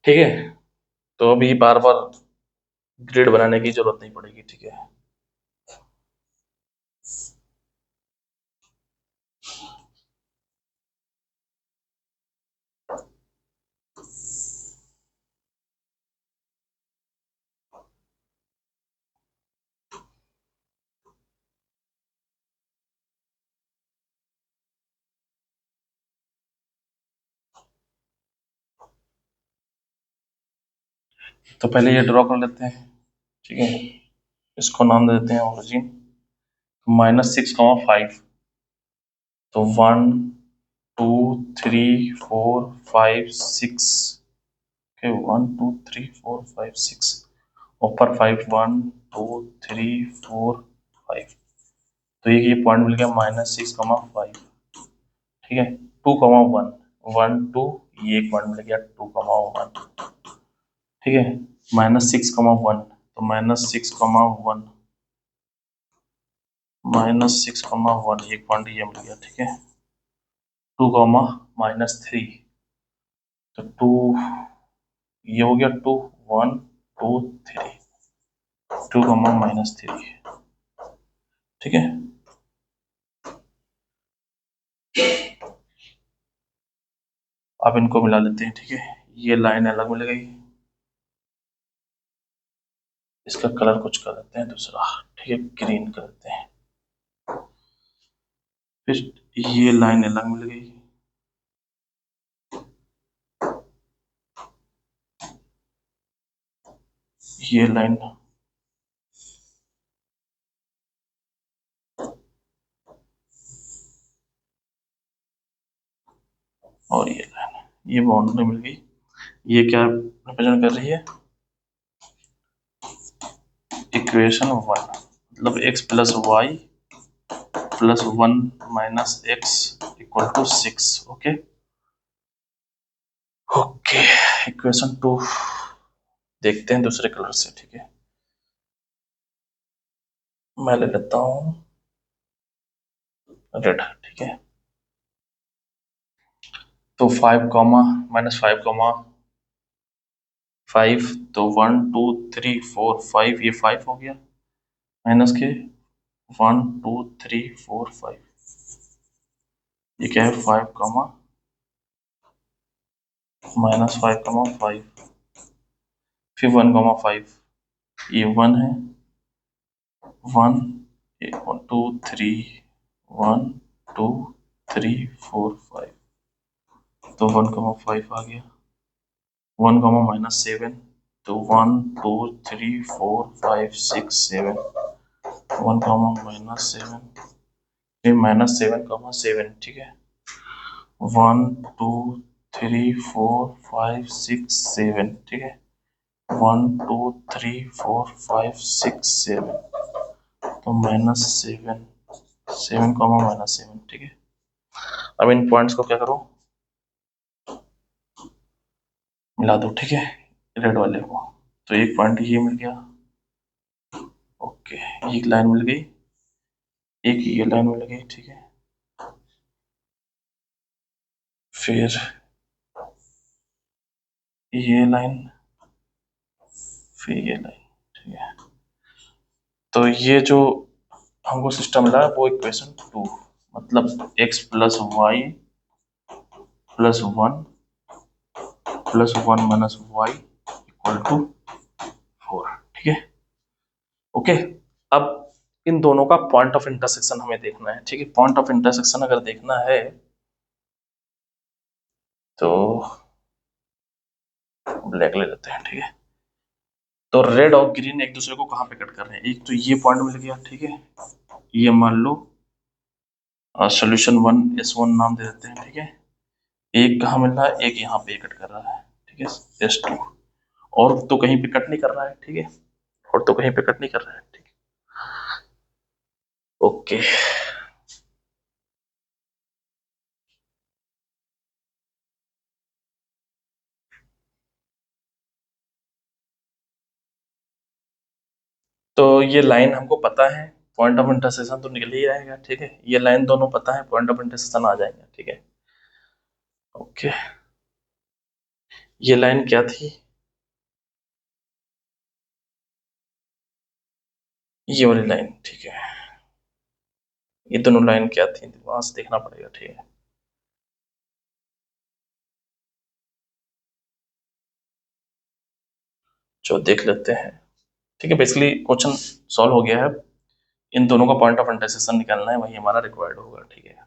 ठीक है, तो अभी बार बार ग्रिड बनाने की जरूरत नहीं पड़ेगी, ठीक है। तो पहले ये ड्रॉ कर लेते हैं, ठीक है। इसको नाम दे देते हैं ओरिजिन। -6,5, तो 1 2 3 4 5 6, ओके 1 2 3 4 5 6, ऊपर 5 1 2 3 4 5, तो ये पॉइंट मिल गया -6,5, ठीक है। 2,1 1 2, ये एक पॉइंट मिल गया 2,1, ठीक है। -6,1, तो -6,1 -6,1, एक पॉइंट ये मिल गया, ठीक है। 2, -3, तो 2, ये हो गया 2 1 2 3, 2, -3, ठीक है। अब इनको मिला लेते हैं, ठीक है। ये लाइन अलग मिल गई, इसका कलर कुछ कर देते हैं दूसरा, ठीक है, ग्रीन कर देते हैं। फिर ये लाइन अलग मिल गई, ये लाइन, और ये लाइन, ये बाउंड्री मिल गई। ये क्या रिप्रेजेंट कर रही है? इक्वेशन 1, मतलब x+y+1 - x = 6, okay. Okay, equation 2 देखते हैं दूसरे कलर से, ठीक है। मैं ले लेता हूँ रेड, ठीक है। तो 5, -5, तो 1 2 3 4 5, ये 5 हो गया, माइनस के 1 2 3 4 5, ये क्या है 5, -5, 5, फिर 1, 5, ये 1 है, 1 2 3 1 2 3 4 5, तो 1, 5 आ गया। 1, -7, तो 1 2 3 4 5 6 7, 1, -7, फिर -7, ठीक है। 1 2 3 4 5 6 7, ठीक है। 1 2 3 4 5 6 7, तो -7, 7, -7, ठीक है। अब इन पॉइंट्स को क्या करो, मिला दो, ठीक है, रेड वाले को। तो एक पॉइंट ये मिल गया, ओके, एक लाइन मिल गई, एक ये लाइन मिल गई, ठीक है। फिर ये लाइन, फिर ये लाइन, ठीक है। तो ये जो हमको सिस्टम मिला है वो इक्वेशन 2, मतलब x+y+1 +1 - y = 4, ठीक है। ओके, अब इन दोनों का पॉइंट ऑफ इंटरसेक्शन हमें देखना है, ठीक है। पॉइंट ऑफ इंटरसेक्शन अगर देखना है तो ब्लैक ले लेते हैं, ठीक है। तो रेड और ग्रीन एक दूसरे को कहाँ पे कट कर रहे हैं? एक तो ये पॉइंट मिल गया, ठीक है, ये मान लो सोल्यूशन 1 S1 नाम दे देते हैं, ठीक है। एक कहाँ मिल रहा है? एक यहाँ पे कट कर रहा है, ठीक है, S2, और तो कहीं पे कट नहीं कर रहा है, ठीक है, और तो कहीं पे कट नहीं कर रहा है, ठीक है। ओके, तो ये लाइन हमको पता है, पॉइंट ऑफ इंटरसेक्शन तो निकल ही आएगा, ठीक है। ये लाइन दोनों पता है, पॉइंट ऑफ इंटरसेक्शन आ जाएगा, ठीक है। ओके, ये लाइन क्या थी? ये वाली लाइन, ठीक है। ये दोनों लाइन क्या थी, वहां से देखना पड़ेगा, ठीक है। जो देख लेते हैं, ठीक है। बेसिकली क्वेश्चन सॉल्व हो गया है, इन दोनों का पॉइंट ऑफ इंटरसेक्शन निकालना है, वही हमारा रिक्वायर्ड होगा, ठीक है।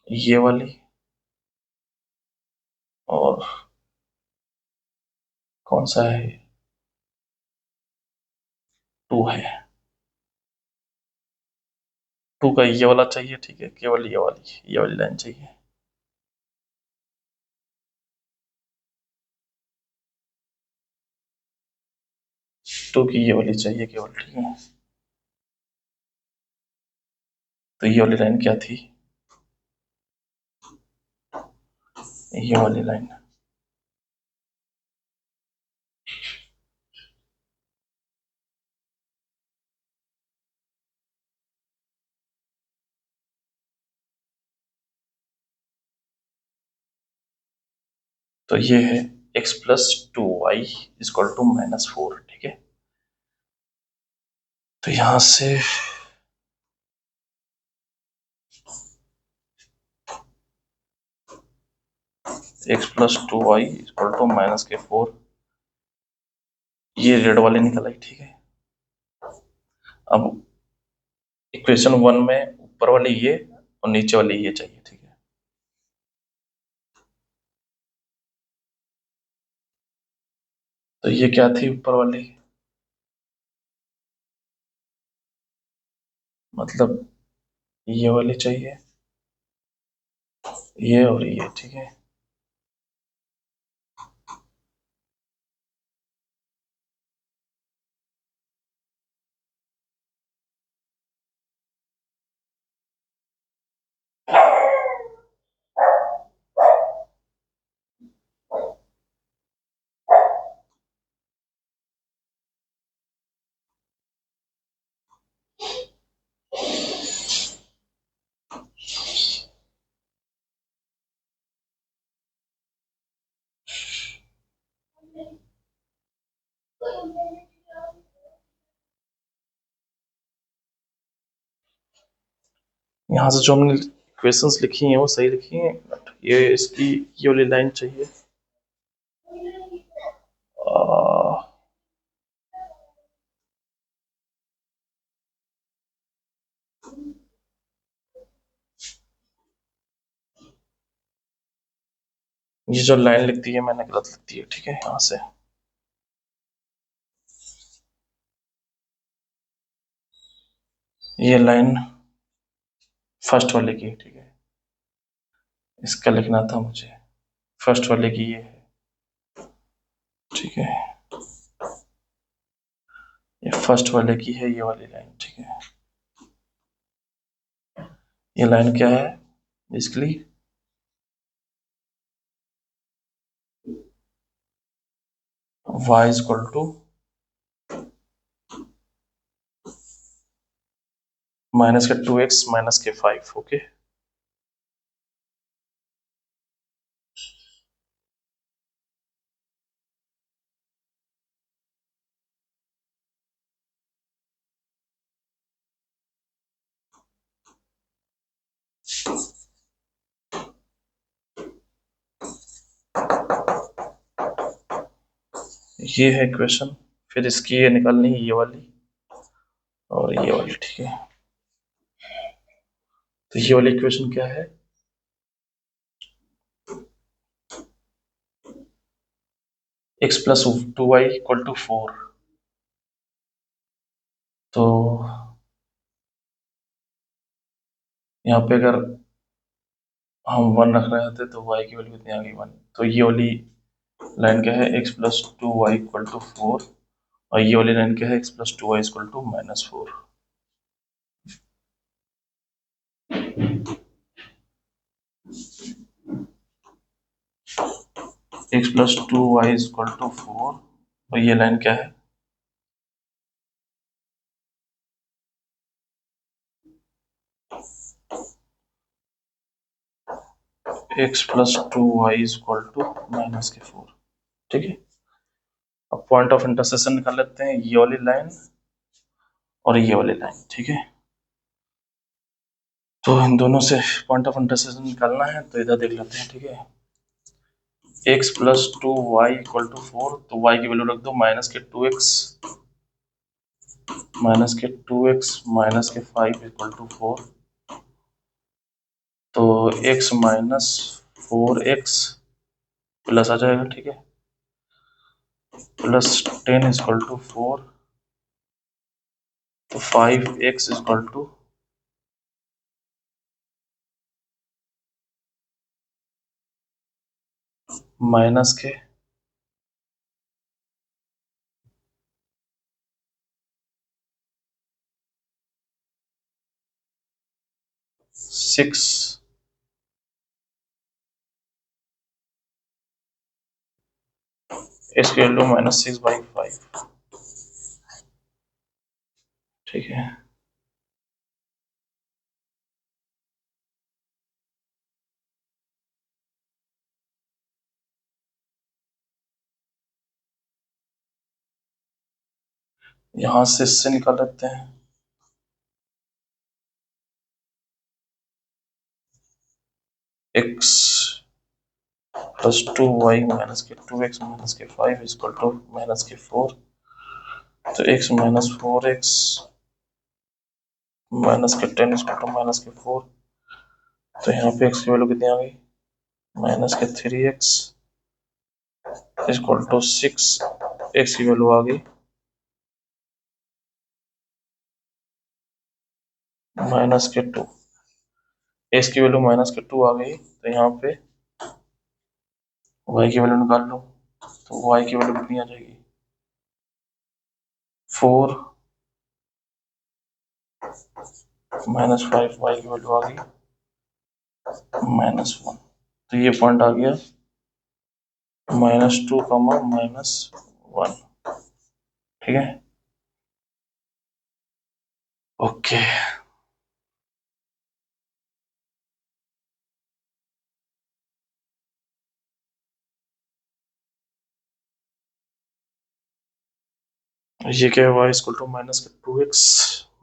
ये वाली, और कौन सा है, 2 है। 2 का ये वाला चाहिए, ठीक है, केवल ये वाली लाइन चाहिए। टू की ये वाली चाहिए केवल, ठीक है। तो ये वाली लाइन क्या थी, ये वाली लाइन। तो ये है x+2y इक्वल टू -4, ठीक है। तो यहां से x+2y इक्वल टू -4, ये रेड वाले निकल आई, ठीक है। अब इक्वेशन 1 में ऊपर वाली ये और नीचे वाली ये चाहिए, ठीक है। तो ये क्या थी ऊपर वाली, मतलब ये वाली चाहिए, ये और ये, ठीक है। यहाँ से जो हमने इक्वेशंस लिखी हैं वो सही लिखी हैं, but ये इसकी ये वाली लाइन चाहिए। आ, ये जो लाइन लिखती है मैंने गलत लिख दी है, ठीक है। यहाँ से ये लाइन फर्स्ट वाले की है, ठीक है। इसका लिखना था मुझे, फर्स्ट वाले की ये है, ठीक है। ये फर्स्ट वाले की है ये वाली लाइन, ठीक है। ये लाइन क्या है basically, y equal to -2x -5, okay. ये है इक्वेशन, फिर इसकी ये निकालनी है ये वाली और ये वाली, ठीक है। तो ये वाली इक्वेशन क्या है, x+2y इक्वल टू 4। तो यहाँ पे अगर हम 1 रख रहे थे तो y की वैल्यू कितनी आ गई, 1। तो ये वाली लाइन क्या है, x+2y इक्वल टू 4, और ये वाली लाइन क्या है, x+2y equal to -4। x+2y equal to 4, और ये लाइन क्या है, x+2y इक्वल टू -4, ठीक है। अब पॉइंट ऑफ इंटरसेक्शन निकाल लेते हैं, ये वाली लाइन और ये वाली लाइन, ठीक है। तो इन दोनों से पॉइंट ऑफ इंटरसेक्शन निकालना है, तो इधर देख लेते हैं, ठीक है। x+2y इक्वल टू 4, तो y की वैल्यू रख दो -2x -5 इक्वल टू 4। तो x माइनस 4x प्लस आ जाएगा, ठीक है, प्लस 10 इजकल टू 4, तो 5x इजकल टू माइनस के 6, इसकी वैल्यू -6/5, ठीक है। यहां से इससे निकाल लेते हैं, x प्लस 2y माइनस के 2x माइनस के 5 इजकल टू माइनस के 4, तो x माइनस 4x माइनस के 10 इजकल टू माइनस के 4, तो यहाँ पे x की वैल्यू कितनी आ गई, माइनस के 3x इजकल टू 6, x की वैल्यू आ गई माइनस के 2, x की वैल्यू माइनस के 2 आ गई, तो यहाँ पे y की वैल्यू निकाल लो, तो y की वैल्यू कितनी आ जाएगी, 4 माइनस 5, y की वैल्यू आ गई -1, तो ये पॉइंट आ गया -2, -1, ठीक है, ओके। ये क्या है, y इक्वल टू -2x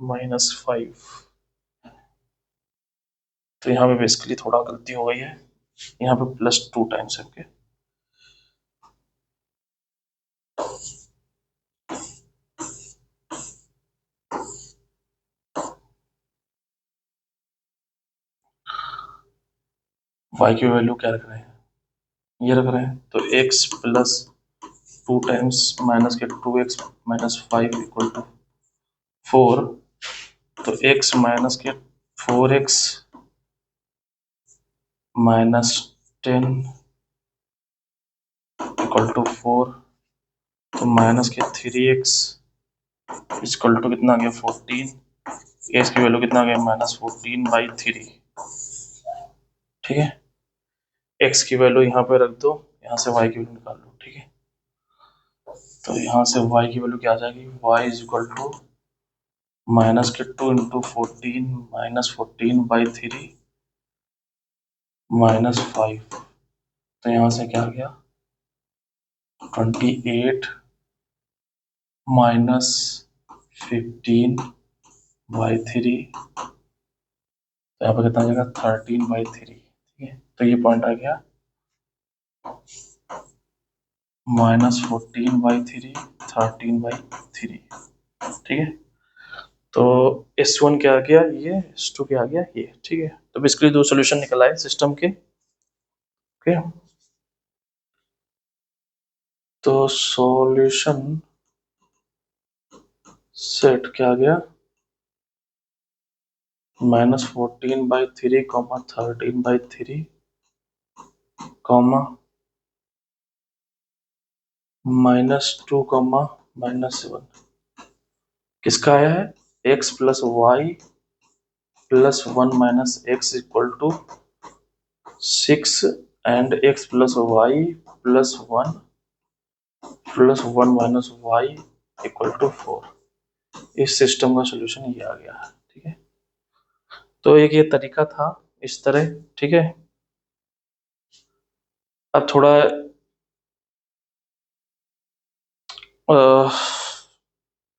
-5, तो यहाँ पे बेसिकली थोड़ा गलती हो गई है, यहाँ पे +2 टाइम्स है, ओके। y की वैल्यू क्या रख रहे हैं, ये रख रहे हैं, तो x प्लस 2 टाइम्स माइनस के 2x -5 इक्वल टू 4, तो x माइनस के 4x -10 इक्वल टू 4, तो माइनस के 3x इक्वल टू कितना आ गया 14, x की वैल्यू कितना आ गया -14/3, ठीक है। x की वैल्यू यहाँ पे रख दो, यहाँ से y की वैल्यू निकाल लो, ठीक है। तो यहाँ से y की वैल्यू क्या आ जाएगी, y is equal to minus के 2 इंटू 14 -14/3 -5, तो यहाँ से क्या आ गया 28 -15/3, तो यहाँ पे कितना आ जाएगा 13/3, ठीक है। तो ये पॉइंट आ गया -14/3 13/3, ठीक है। तो S1 क्या आ गया, ये S2 क्या आ गया, ये, ठीक है। तो बेसिकली दो सॉल्यूशन निकल आए सिस्टम के, ओके। तो सॉल्यूशन सेट क्या आ गया, -14/3 13/3 -2 -7, किसका आया है, x plus Y plus 1 minus x equal to 6 and x plus Y plus 1 minus Y equal to 4, इस सिस्टम का सॉल्यूशन ये आ गया, ठीक है। तो एक ये तरीका था इस तरह, ठीक है। अब थोड़ा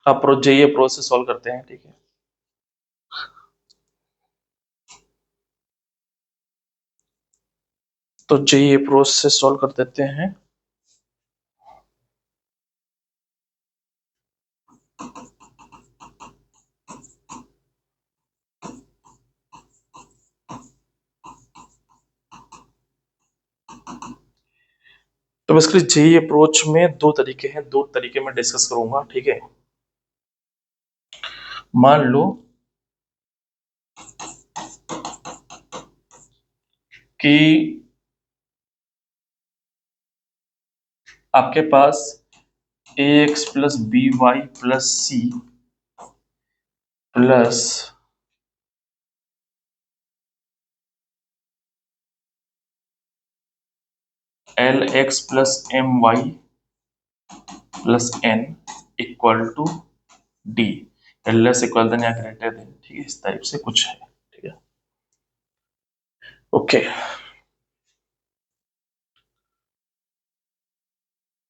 अप्रोच ये प्रोसेस सॉल्व करते हैं, ठीक है। तो ये प्रोसेस सॉल्व कर देते हैं। तो बेसिकली जेई अप्रोच में दो तरीके हैं, दो तरीके में डिस्कस करूंगा, ठीक है। मान लो कि आपके पास ax plus b y plus c plus l x plus m y plus n equal to d, less equal than या ग्रेटर देन, ठीक है, इस टाइप से कुछ है, ठीक है। ओके,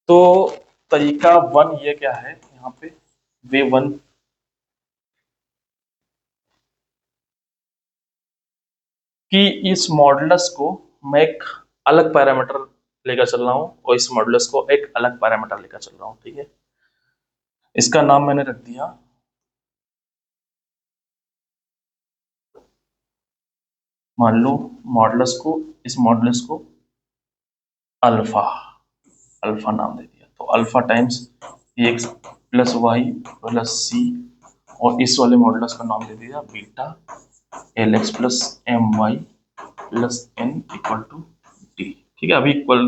तो तरीका वन ये क्या है यहाँ पे, वे वन, कि इस मॉडुलस को मैं एक अलग पैरामीटर लेकर चल रहा हूं और इस मॉडुलस को एक अलग पैरामीटर लेकर चल रहा हूं, ठीक है। इसका नाम मैंने रख दिया, मान लो मॉडुलस को, इस मॉडुलस को अल्फा, अल्फा नाम दे दिया, तो alpha times x plus Y plus c, और इस वाले मॉडुलस का नाम दे दिया beta l x plus m y plus n equal to d, ठीक है। अभी इक्वल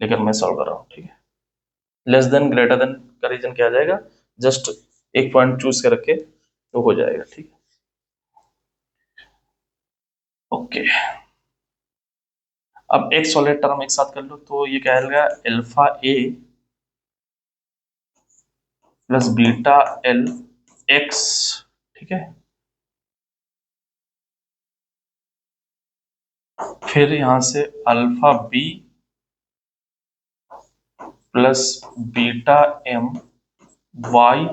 लेकर मैं सॉल्व कर रहा हूँ, ठीक है। लेस देन ग्रेटर देन का रीजन क्या आ जाएगा, जस्ट एक पॉइंट चूज कर रखे तो हो जाएगा, ठीक है। ओके, अब एक्स वाले टर्म एक साथ कर लो, तो ये क्या आएगा, alpha a plus beta l x, ठीक है। फिर यहां से alpha b plus beta m y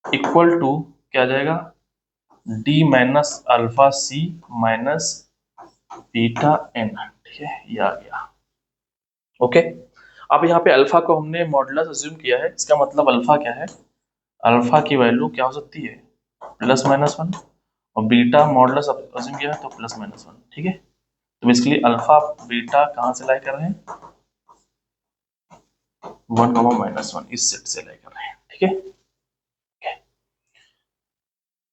equal to क्या आ जाएगा, d minus alpha c minus beta n, ठीक है, ये आ गया। ओके, अब यहाँ पे अल्फा को हमने मॉडुलस अज्यूम किया है, इसका मतलब अल्फा क्या है, अल्फा की वैल्यू क्या हो सकती है, प्लस माइनस वन, और बीटा मॉडुलस अज्यूम किया है तो प्लस माइनस वन, ठीक है। तो बेसिकली अल्फा बीटा कहाँ से लाई कर रहे हैं, वन कॉमा माइनस वन, इस सेट से लाई कर रहे हैं, ठीक है।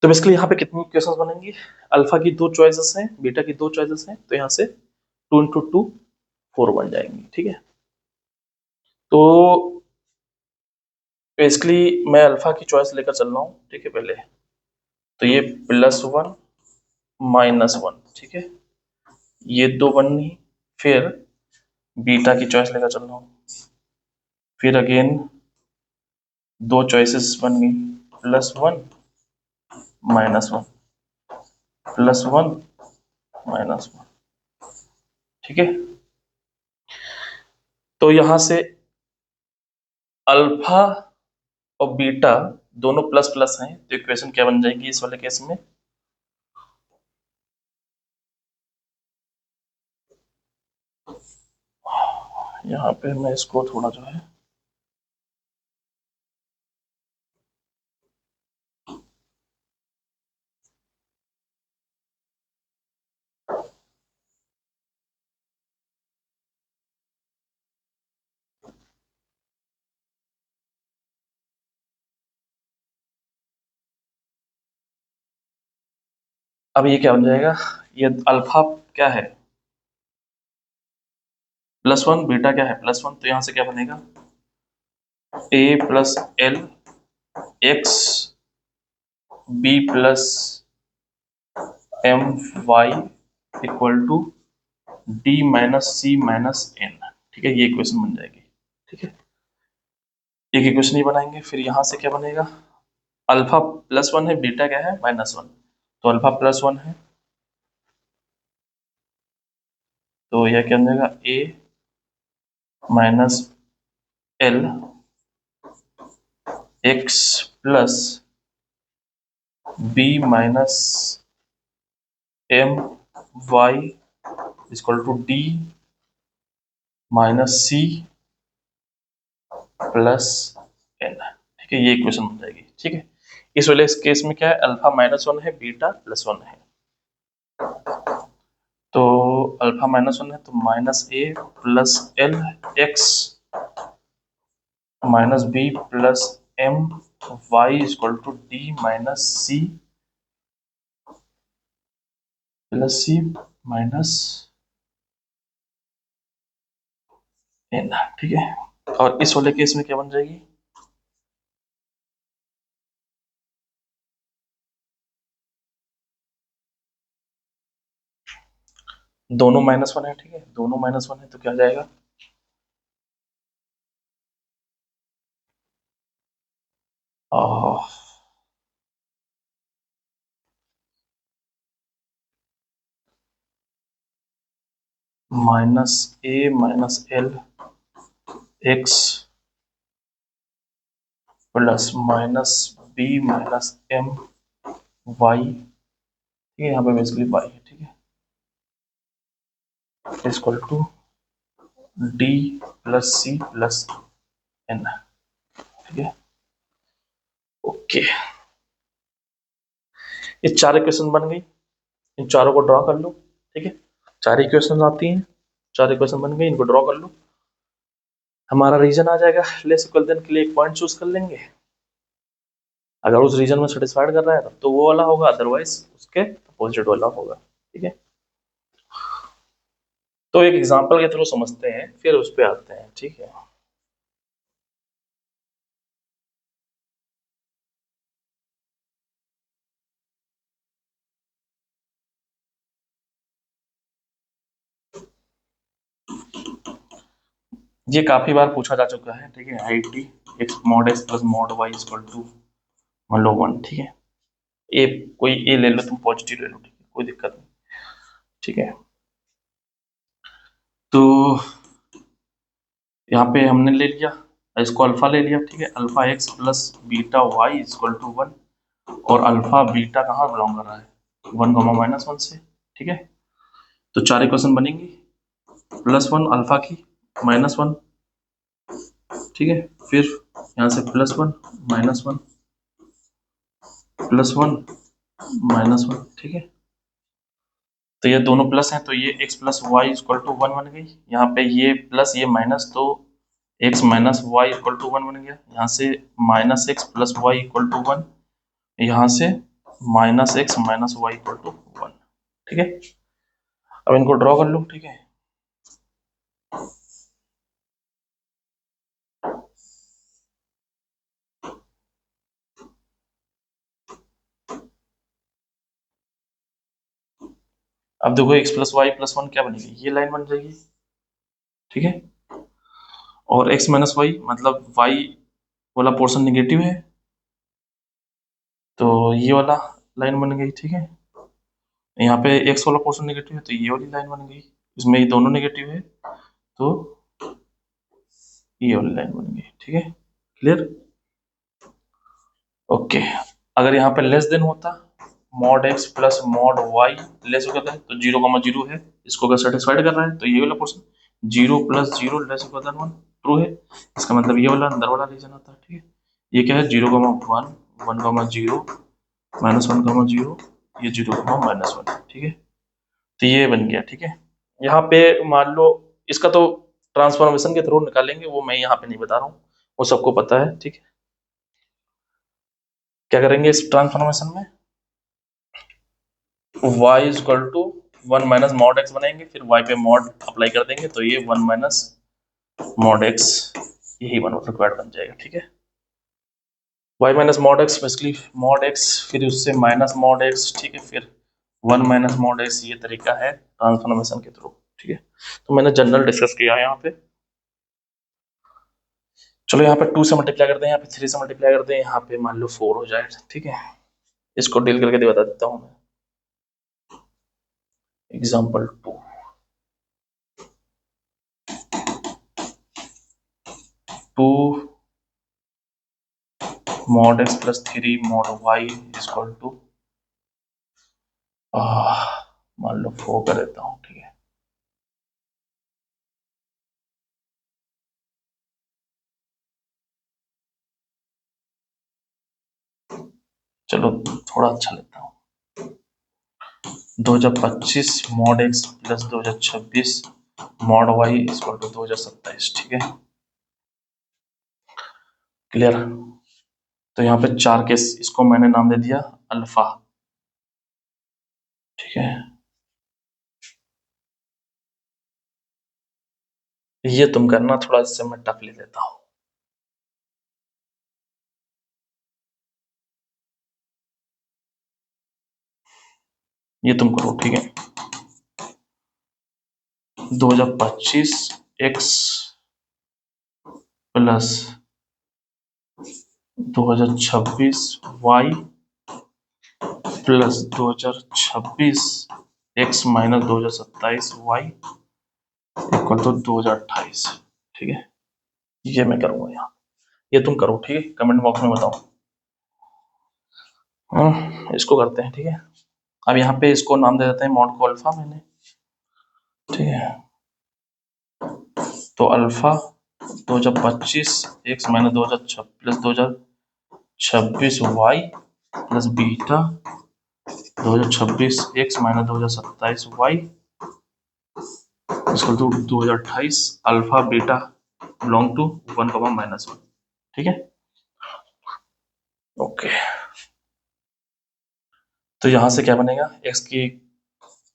तो बेसिकली यहाँ पे कितनी क्वेश्चंस बनेंगी, अल्फा की दो चॉइसेस हैं, बीटा की दो चॉइसेस हैं, तो यहाँ से 2 इंटू 2 4 बन जाएंगी, ठीक है। तो बेसिकली मैं अल्फा की चॉइस लेकर चल रहा हूँ, ठीक है। पहले तो ये प्लस वन माइनस वन, ठीक है, ये दो बनी, फिर बीटा की चॉइस लेकर चल रहा हूँ, फिर अगेन दो चॉइसेस बन गई, plus one minus one, plus one minus one, ठीक है। तो यहां से अल्फा और बीटा दोनों प्लस प्लस हैं, तो इक्वेशन क्या बन जाएगी इस वाले केस में, यहाँ पे मैं इसको थोड़ा जो है अब ये क्या बन जाएगा, ये अल्फा क्या है प्लस वन, बीटा क्या है प्लस वन, तो यहां से क्या बनेगा, a plus l x b plus m y equal to d minus c minus n, ठीक है, ये इक्वेशन बन जाएगी, ठीक है। एक इक्वेशन ही बनाएंगे, फिर यहां से क्या बनेगा, अल्फा प्लस वन है, बीटा क्या है माइनस वन, तो अल्फा प्लस वन है, तो यह क्या बन जाएगा, a minus l x plus b minus m y equal to d minus c plus n, ठीक है, ये इक्वेशन बन जाएगी, ठीक है। इस वाले इस केस में क्या है, अल्फा माइनस वन है, बीटा प्लस वन है, तो अल्फा -1 है तो -a plus l x minus b plus m y equal to d minus c plus c minus n. ठीक है, और इस वाले केस में क्या बन जाएगी? दोनों -1 है। ठीक है, दोनों -1 है तो क्या जाएगा? Minus a minus l x plus minus b minus m y. ठीक है, यहाँ पे बेसिकली वाई है। ठीक है, equal to d plus c plus n. ठीक है, ओके, ये चार इक्वेशन बन गई। इन चारों को ड्रॉ कर लो। ठीक है, चार इक्वेशन आती हैं, चार इक्वेशन बन गई, इनको ड्रॉ कर लो। हमारा रीजन आ जाएगा लेस इक्वल देन के लिए एक पॉइंट चूज कर लेंगे। अगर उस रीजन में सेटिस्फाइड कर रहा है तो वो वाला होगा, अदरवाइज उसके अपोजिट वाला होगा। ठीक है, तो एक एग्जांपल के थ्रू समझते हैं, फिर उस पर आते हैं। ठीक है, ये काफी बार पूछा जा चुका है। ठीक है, आई टी x mod x plus mod y equal to मान लो 1। ठीक है, ए कोई ए ले लो तुम, पॉजिटिव ले लो। ठीक है, कोई दिक्कत नहीं। ठीक है, तो यहाँ पे हमने ले लिया, इसको अल्फा ले लिया। ठीक है, alpha x plus beta y equal to 1, और अल्फा बीटा कहाँ बिलोंग कर रहा है? 1, -1 से। ठीक है, तो चार इक्वेशन बनेंगी, +1 अल्फा की, -1। ठीक है, फिर यहाँ से +1 -1 +1 -1। ठीक है, तो ये दोनों प्लस हैं तो ये x plus y equal to 1 बन गई। यहाँ पे ये प्लस ये माइनस, तो x minus Y equal to 1 बन गया। यहाँ से -x plus y equal to 1, यहाँ से -x minus Y equal to 1। ठीक है, अब इनको ड्रॉ कर लो। ठीक है, अब देखो x प्लस वाई प्लस 1 क्या बनेगी? ये लाइन बन जाएगी। ठीक है, और x माइनस वाई मतलब y वाला पोर्शन निगेटिव है तो ये वाला लाइन बन गई। ठीक है, यहाँ पे x वाला पोर्शन निगेटिव है तो ये वाली लाइन बन गई। इसमें ये दोनों निगेटिव है तो ये वाली लाइन बन गई। ठीक है, क्लियर? ओके, अगर यहाँ पे लेस देन होता, mod x plus mod y less होता है तो 0, 0 है, इसको अगर सेटिस्फाइड कर रहा है तो ये वाला portion 0 + 0 less equal than 1 true है। इसका मतलब ये वाला अंदर वाला रीजन आता है। ठीक है, ये क्या है? 0, 1 1, 0 -1, 0, ये 0, -1। ठीक है, तो ये बन गया। ठीक है, यहाँ पे मान लो इसका तो ट्रांसफॉर्मेशन के थ्रू निकालेंगे, वो मैं यहाँ पे नहीं बता रहा हूँ, वो सबको पता है। ठीक है, क्या करेंगे इस ट्रांसफॉर्मेशन में? y equal to 1 minus mod x बनाएंगे, फिर y पे मॉड अप्लाई कर देंगे तो ये 1 माइनस मॉड एक्स, यही वन रिक्वायर्ड बन जाएगा। ठीक है, y minus mod x basically mod x, फिर उससे माइनस मॉड एक्स। ठीक है, फिर 1 माइनस मॉड एक्स, ये तरीका है ट्रांसफॉर्मेशन के थ्रू। ठीक है, तो मैंने जनरल डिस्कस किया है यहाँ पे। चलो यहाँ पे 2 से मल्टीप्लाई करते हैं, यहाँ पे 3 से मल्टीप्लाई करते हैं, यहाँ पे मान लो 4 हो जाए। ठीक है, इसको डील करके बता देता हूँ मैं। Example 2, 2 mod x plus 3 mod y equal to मान लो 4 कर देता हूँ। ठीक है, चलो थोड़ा अच्छा लेता हूँ। 2025 mod x plus 2026 mod y equal to 2027, ठीक है, क्लियर। तो यहाँ पे 4 केस, इसको मैंने नाम दे दिया अल्फा, ठीक है। ये तुम करना, थोड़ा इससे मैं टफ ले लेता हूँ। ये तुम करो, ठीक है। 2025 x plus 2026 y plus 2026 x minus 2027 y equal to 2028, ठीक है। ये मैं करूंगा यहाँ, ये तुम करो, ठीक है, कमेंट बॉक्स में बताओ। इसको करते हैं, ठीक है। अब यहाँ पे इसको नाम दे देते हैं मॉड को अल्फा मैंने, ठीक है। तो alpha 2025 x minus 2026 y plus beta 2026 x minus 2027 y इसको 2028 अल्फा बीटा बिलोंग टू 1,-1, ठीक है, ओके। तो यहां से क्या बनेगा, एक्स की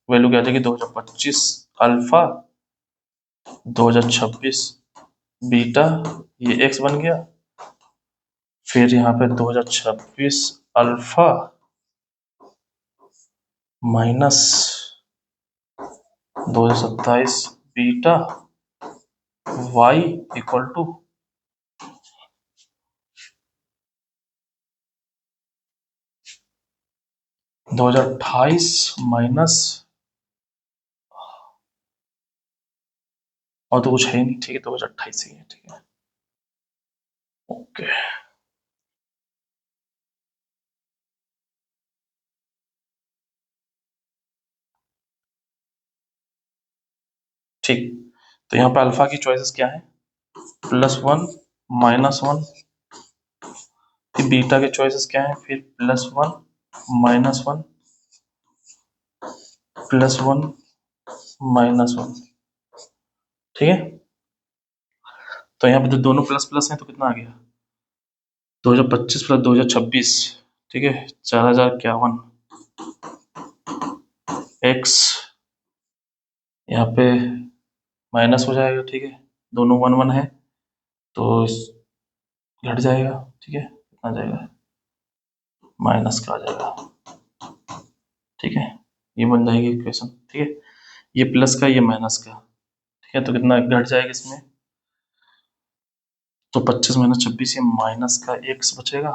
वैल्यू क्या आ जाएगी 2025 अल्फा 2026 बीटा, ये एक्स बन गया। फिर यहाँ पे 2026 alpha minus 2027 beta y equal to 2028 minus, और तो कुछ है ही नहीं, ठीक है, 2028 ही है, ठीक है, ओके। ठीक, तो यहाँ पे अल्फा की चॉइसेस क्या है, +1 -1, फिर बीटा के चॉइसेस क्या है, फिर +1 -1 +1 -1, ठीक है। तो यहाँ पे तो दोनों प्लस प्लस हैं, तो कितना आ गया 2025 प्लस 2026, ठीक है, 4051 एक्स यहाँ पे माइनस हो जाएगा, ठीक है, दोनों 1 1 है तो घट जाएगा, ठीक है, कितना जाएगा माइनस का आ जाएगा, ठीक है, ये बन जाएगी इक्वेशन, ठीक है। ये प्लस का, ये माइनस का, ठीक है, तो कितना घट जाएगा इसमें, तो 25 - 26, ये माइनस का एक्स बचेगा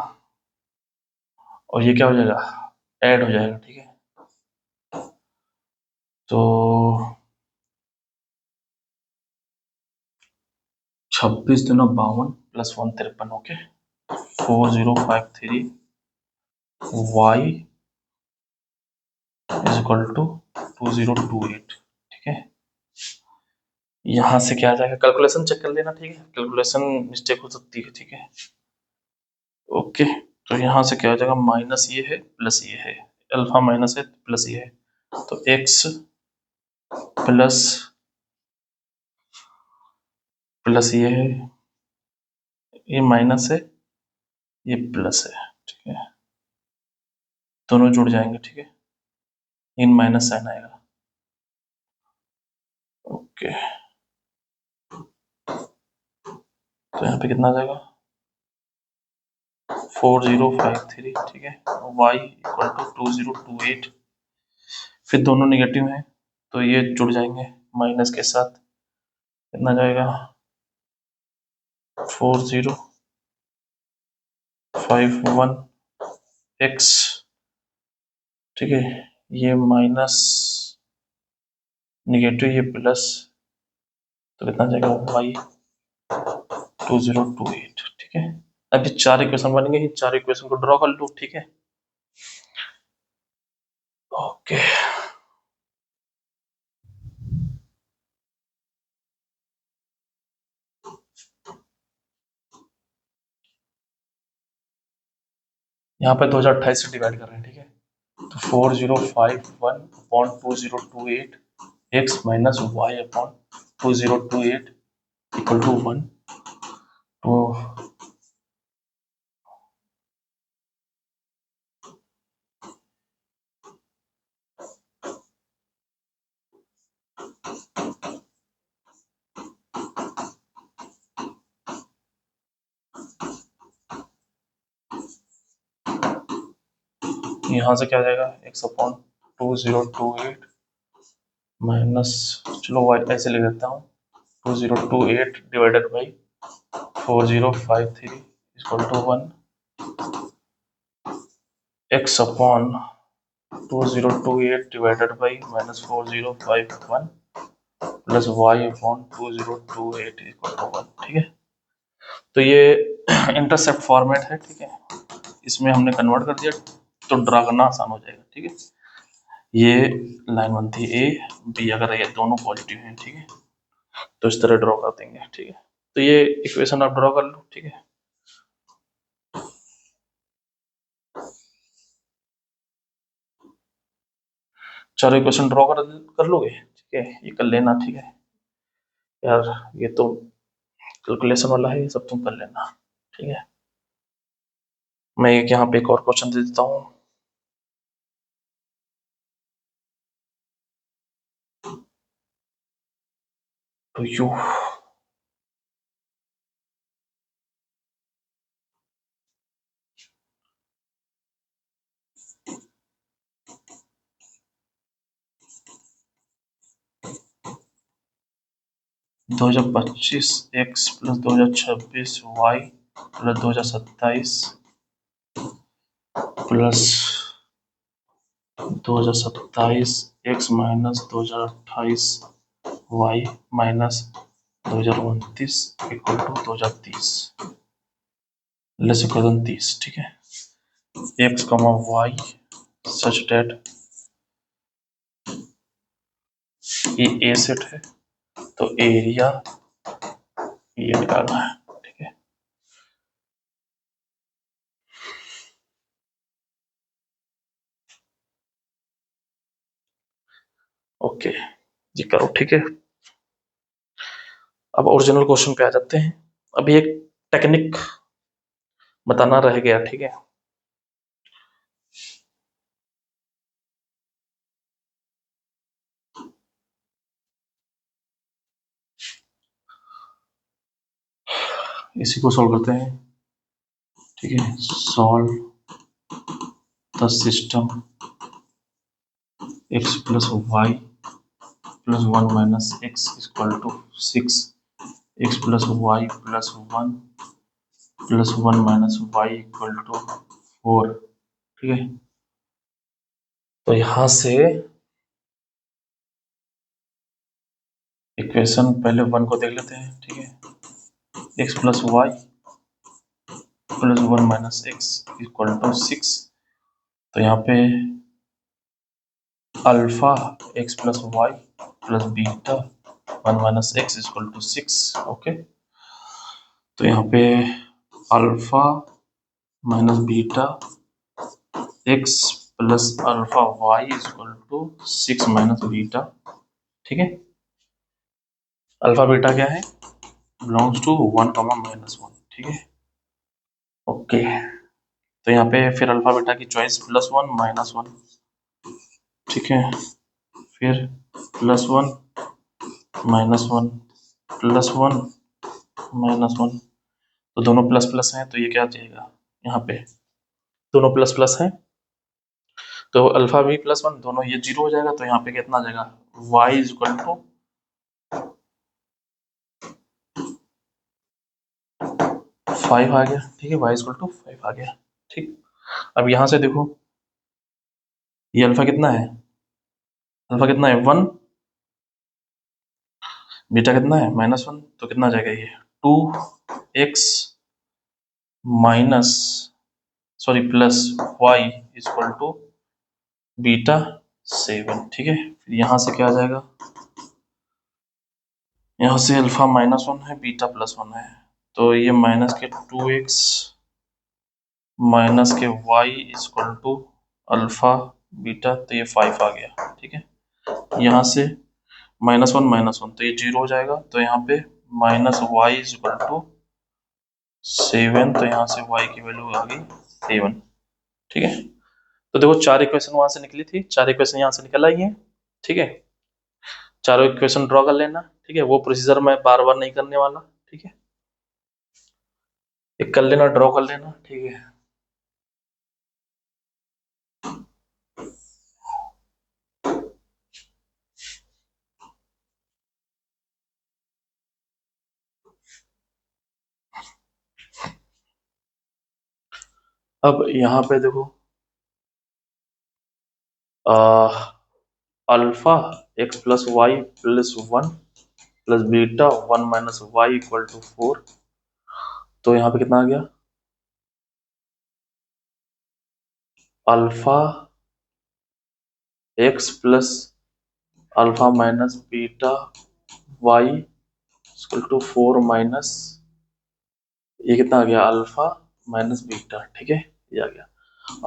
और ये क्या हो जाएगा ऐड हो जाएगा, ठीक है। तो 26 दूना 52 +1 53, okay, 4053 y is equal to 2028, ठीक है। यहाँ से क्या आ जाएगा, कैलकुलेशन चेक कर लेना, ठीक है, कैलकुलेशन मिस्टेक हो सकती है, ठीक है, ओके। तो यहाँ से क्या आ जाएगा, माइनस ये है प्लस ये है, अल्फा माइनस है प्लस ये है, तो एक्स प्लस प्लस ये है, ये माइनस है, ये प्लस है, ठीक है, दोनों जुड़ जाएंगे, ठीक है, इन माइनस साइन आएगा, ओके। तो यहाँ पे कितना आ जाएगा 4053, ठीक है, y इक्वल टू 2028, फिर दोनों नेगेटिव हैं तो ये जुड़ जाएंगे माइनस के साथ, कितना जाएगा 4051 x, ठीक है, ये माइनस निगेटिव, ये प्लस, तो कितना जाएगा y 2028, ठीक है। अब ये 4 इक्वेशन बनेंगे, ये 4 इक्वेशन को ड्रॉ कर लो, ठीक है, ओके। यहाँ पे 2028 से डिवाइड कर रहे हैं, ठीक है, तो 4051/2028 x minus y upon 2028 equal to 1। तो यहाँ से क्या हो जाएगा, x अपॉन 2028 माइनस, चलो वाई ऐसे ले लेता हूँ, 2028 divided by 4053 equal to 1, x upon 2028 divided by minus 4051 plus y upon 2028 equal to 1। ठीक है, तो ये इंटरसेप्ट फॉर्मेट है। ठीक है, इसमें हमने कन्वर्ट कर दिया तो ड्रा करना आसान हो जाएगा। ठीक है, ये लाइन बनती है ए बी, अगर ये दोनों पॉजिटिव हैं। ठीक है, तो इस तरह ड्रॉ कर देंगे। ठीक है, तो ये इक्वेशन आप ड्रॉ कर लो। ठीक है, चारों इक्वेशन ड्रॉ कर लोगे। ठीक है, ये कर लेना। ठीक है यार, ये तो कैलकुलेशन वाला है, ये सब तुम कर लेना। ठीक है, मैं एक यहाँ पे एक और क्वेश्चन दे देता हूँ। तो you 2025 x plus 2026 y plus 2027 plus 2027 x minus 2028 y minus 2029 equal to 2030 less equal than 30। ठीक है, x कमा y सच डेट ये ए सेट है, तो एरिया ये निकालना है। ठीक है, ओके जी, करो। ठीक है, अब ओरिजिनल क्वेश्चन पे आ जाते हैं। अभी एक टेक्निक बताना रह गया। ठीक है, इसी को सॉल्व करते हैं। ठीक है, solve the system x plus Y plus 1 minus x equal to 6, x plus Y plus 1 plus 1 minus Y equal to 4। ठीक है, तो यहां से इक्वेशन पहले 1 को देख लेते हैं। ठीक है, x plus Y plus 1 minus x equal to 6, तो यहाँ पे alpha x plus Y plus beta 1 minus x equal to 6। Okay, तो यहाँ पे alpha minus beta x plus alpha y equal to 6 minus beta. ठीक है, अल्फा बीटा क्या है, बिलोंग्स टू 1 कॉमा माइनस 1। ठीक है, ओके, तो यहाँ पे फिर अल्फा बीटा की चॉइस प्लस 1 माइनस 1। ठीक है, फिर प्लस 1 माइनस 1 प्लस 1 माइनस 1, तो दोनों प्लस प्लस हैं, तो ये क्या आ जाएगा, यहाँ पे दोनों प्लस प्लस हैं, तो अल्फा भी प्लस 1, दोनों ये 0 हो जाएगा, तो यहाँ पे कितना आ जाएगा, y इज इक्वल टू 5 आ गया। ठीक है, y इज इक्वल टू 5 आ गया। ठीक, अब यहाँ से देखो, ये अल्फा कितना है, अल्फा कितना है 1, बीटा कितना है -1, तो कितना आ जाएगा ये 2x minus sorry plus y is equal to beta 7। ठीक है, फिर यहाँ से क्या आ जाएगा, यहाँ से अल्फा -1 है, बीटा +1 है, तो ये माइनस के 2x माइनस के y is equal to alpha beta, तो ये 5 आ गया, ठीक है। यहाँ से -1 तो ये 0 हो जाएगा, तो यहाँ पे -y इज इक्वल टू 7, तो यहाँ से y की वैल्यू आ गई 7, ठीक है। तो देखो 4 इक्वेशन वहां से निकली थी, 4 इक्वेशन यहाँ से निकल आई है, ठीक है। चारों इक्वेशन ड्रॉ कर लेना, ठीक है। वो प्रोसीजर मैं बार बार नहीं करने वाला, ठीक है। एक कर लेना, ड्रॉ कर लेना, ठीक है। अब यहाँ पे देखो alpha x plus Y plus 1 plus beta 1 minus Y equal to 4, तो यहाँ पे कितना आ गया, alpha x plus alpha minus beta y equal to 4 minus, ये कितना आ गया, अल्फा माइनस बीटा, ठीक है। ये आ गया।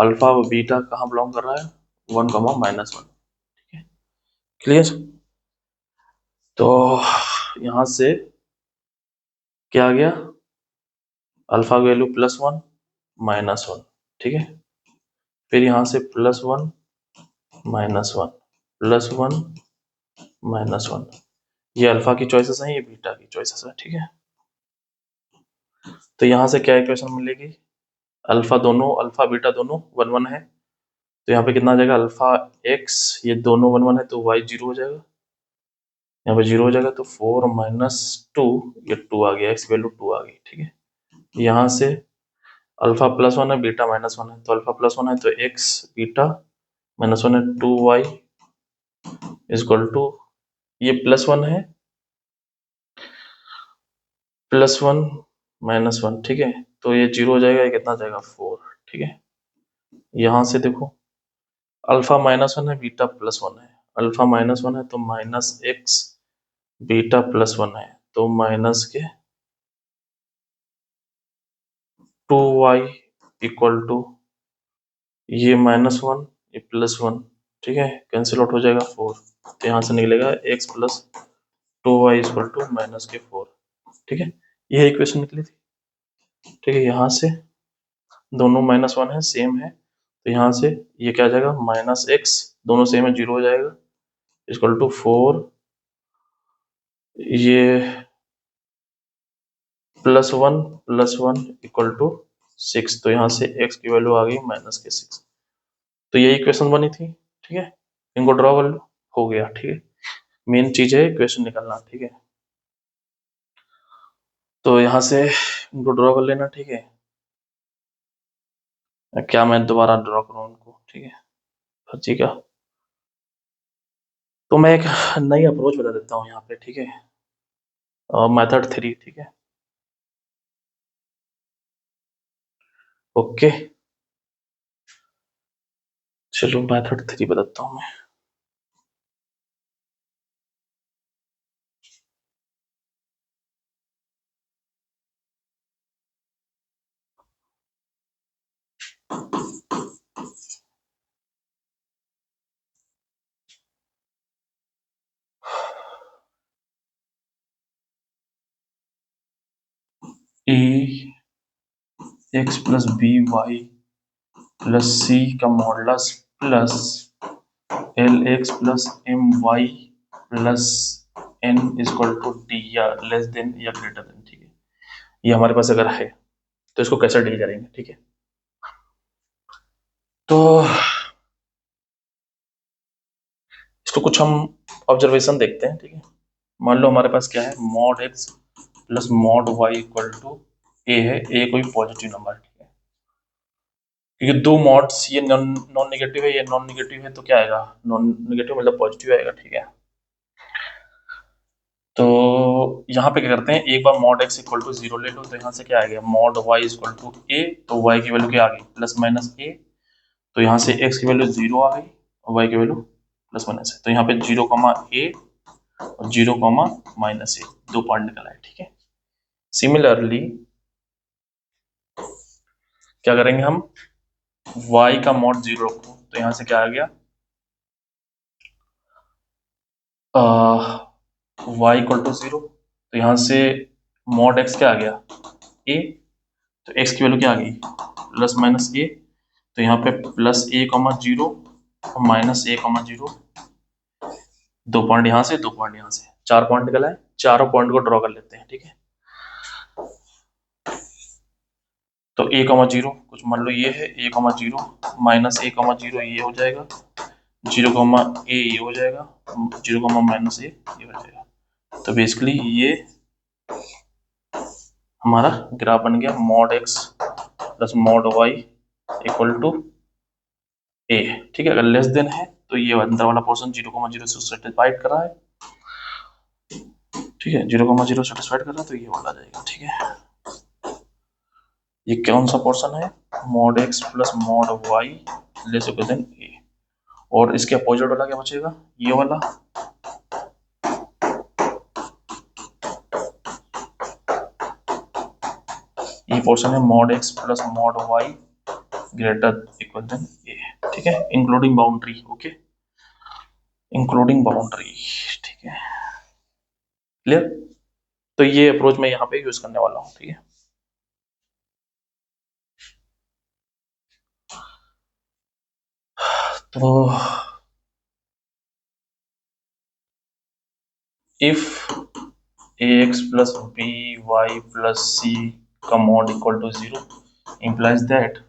अल्फा और बीटा कहाँ बिलोंग कर रहा है, 1 -1, ठीक है। क्लियर। तो यहाँ से क्या आ गया, अल्फा वैल्यू +1 -1, ठीक है। फिर यहाँ से +1 -1 +1 -1, ये अल्फा की चॉइसेस हैं, ये बीटा की चॉइसेस है, ठीक है। तो यहाँ से क्या इक्वेशन मिलेगी, अल्फा बीटा दोनों 1 1 है, तो यहाँ पे कितना आ जाएगा, अल्फा x, ये दोनों 1 1 है तो y 0 हो जाएगा, यहाँ पे 0 हो जाएगा, तो 4 -2, ये 2 आ गया, x वैल्यू 2 आ गई, ठीक है। यहाँ से अल्फा +1 है, बीटा -1 है, तो अल्फा +1 है तो x, बीटा -1 है 2y इक्वल टू, ये +1 है, +1 -1, ठीक है। तो ये 0 हो जाएगा, ये कितना जाएगा 4, ठीक है। यहाँ से देखो अल्फा -1 है, बीटा +1 है, अल्फा -1 है तो -x, बीटा +1 है तो माइनस के 2y इक्वल टू, ये -1 ये +1, ठीक है, कैंसिल आउट हो जाएगा 4, तो यहाँ से निकलेगा x plus 2y equal to -4, ठीक है। यह इक्वेशन निकली थी, ठीक है। यहाँ से दोनों -1 है, सेम है, तो यहाँ से ये क्या आ जाएगा, -x, दोनों सेम है, 0 हो जाएगा, इक्वल टू 4, ये +1 इक्वल टू 6, तो यहाँ से x की वैल्यू आ गई -6, तो ये इक्वेशन बनी थी, ठीक है। इनको ड्रॉ कर लो, हो गया, ठीक है। मेन चीज है इक्वेशन निकालना, ठीक है। तो यहाँ से इनको ड्रॉ कर लेना, ठीक है। क्या मैं दोबारा ड्रॉ करूँ उनको, ठीक है, फर्जी का। तो मैं एक नई अप्रोच बता देता हूँ यहाँ पे, ठीक है, मेथड 3, ठीक है। ओके, चलो मेथड 3 बताता हूँ मैं। A x plus b y plus c का modulus plus l x plus m y plus n equal to d, या लेस देन या ग्रेटर देन, ठीक है। ये हमारे पास अगर है तो इसको कैसे डील करेंगे, ठीक है। तो इसको कुछ हम ऑब्जर्वेशन देखते हैं, ठीक है। मान लो हमारे पास क्या है, mod x plus mod y equal to a है, ए कोई पॉजिटिव नंबर, ठीक है। क्योंकि दो मॉड्स, ये नॉन नेगेटिव है, ये नॉन नेगेटिव है, तो क्या आएगा, नॉन नेगेटिव मतलब पॉजिटिव आएगा, ठीक है। तो यहाँ पे क्या करते हैं, एक बार मॉड एक्स इक्वल टू 0 ले लो, तो यहाँ से क्या आ गया, मॉड वाई इक्वल टू ए, तो वाई की वैल्यू क्या आ गई, +-a, तो यहाँ से x की वैल्यू 0 आ गई और y की वैल्यू +-, है, तो यहाँ पे 0, a और 0, -a, दो पॉइंट निकला है, ठीक है। सिमिलरली क्या करेंगे हम, y का मॉड 0 रखो, तो यहाँ से क्या आ गया, y इक्वल टू 0, तो यहाँ से मॉड x क्या आ गया, a, तो x की वैल्यू क्या आ गई, प्लस माइनस a, तो यहाँ पे प्लस a कॉमा 0 और माइनस a कॉमा 0, 2 पॉइंट यहाँ से 2 पॉइंट यहाँ से, 4 पॉइंट निकला है, चारों पॉइंट को ड्रॉ कर लेते हैं, ठीक है। तो a कॉमा 0 कुछ मान लो ये है, a comma 0 minus a comma 0 ये हो जाएगा, 0 कॉमा a ये हो जाएगा, 0 कॉमा माइनस a ये हो जाएगा। तो बेसिकली ये हमारा ग्राफ बन गया, mod x plus mod y equal to a, ठीक है। अगर लेस देन है तो ये अंदर वाला पोर्शन 0,0 से सेटिस्फाइड कर रहा है, ठीक है, 0,0 सेटिस्फाइड कर रहा है, तो ये वाला आ जाएगा, ठीक है। ये कौन सा पोर्शन है, mod x plus mod y less equal than a, और इसके अपोजिट वाला क्या बचेगा, ये वाला, ये पोर्शन है mod x plus mod y greater equal than a, ठीक है, including boundary, okay, including boundary, ठीक है, क्लियर। तो ये अप्रोच मैं यहाँ पे यूज करने वाला हूँ, ठीक है। तो if ax plus by plus c का mod equal to 0 implies that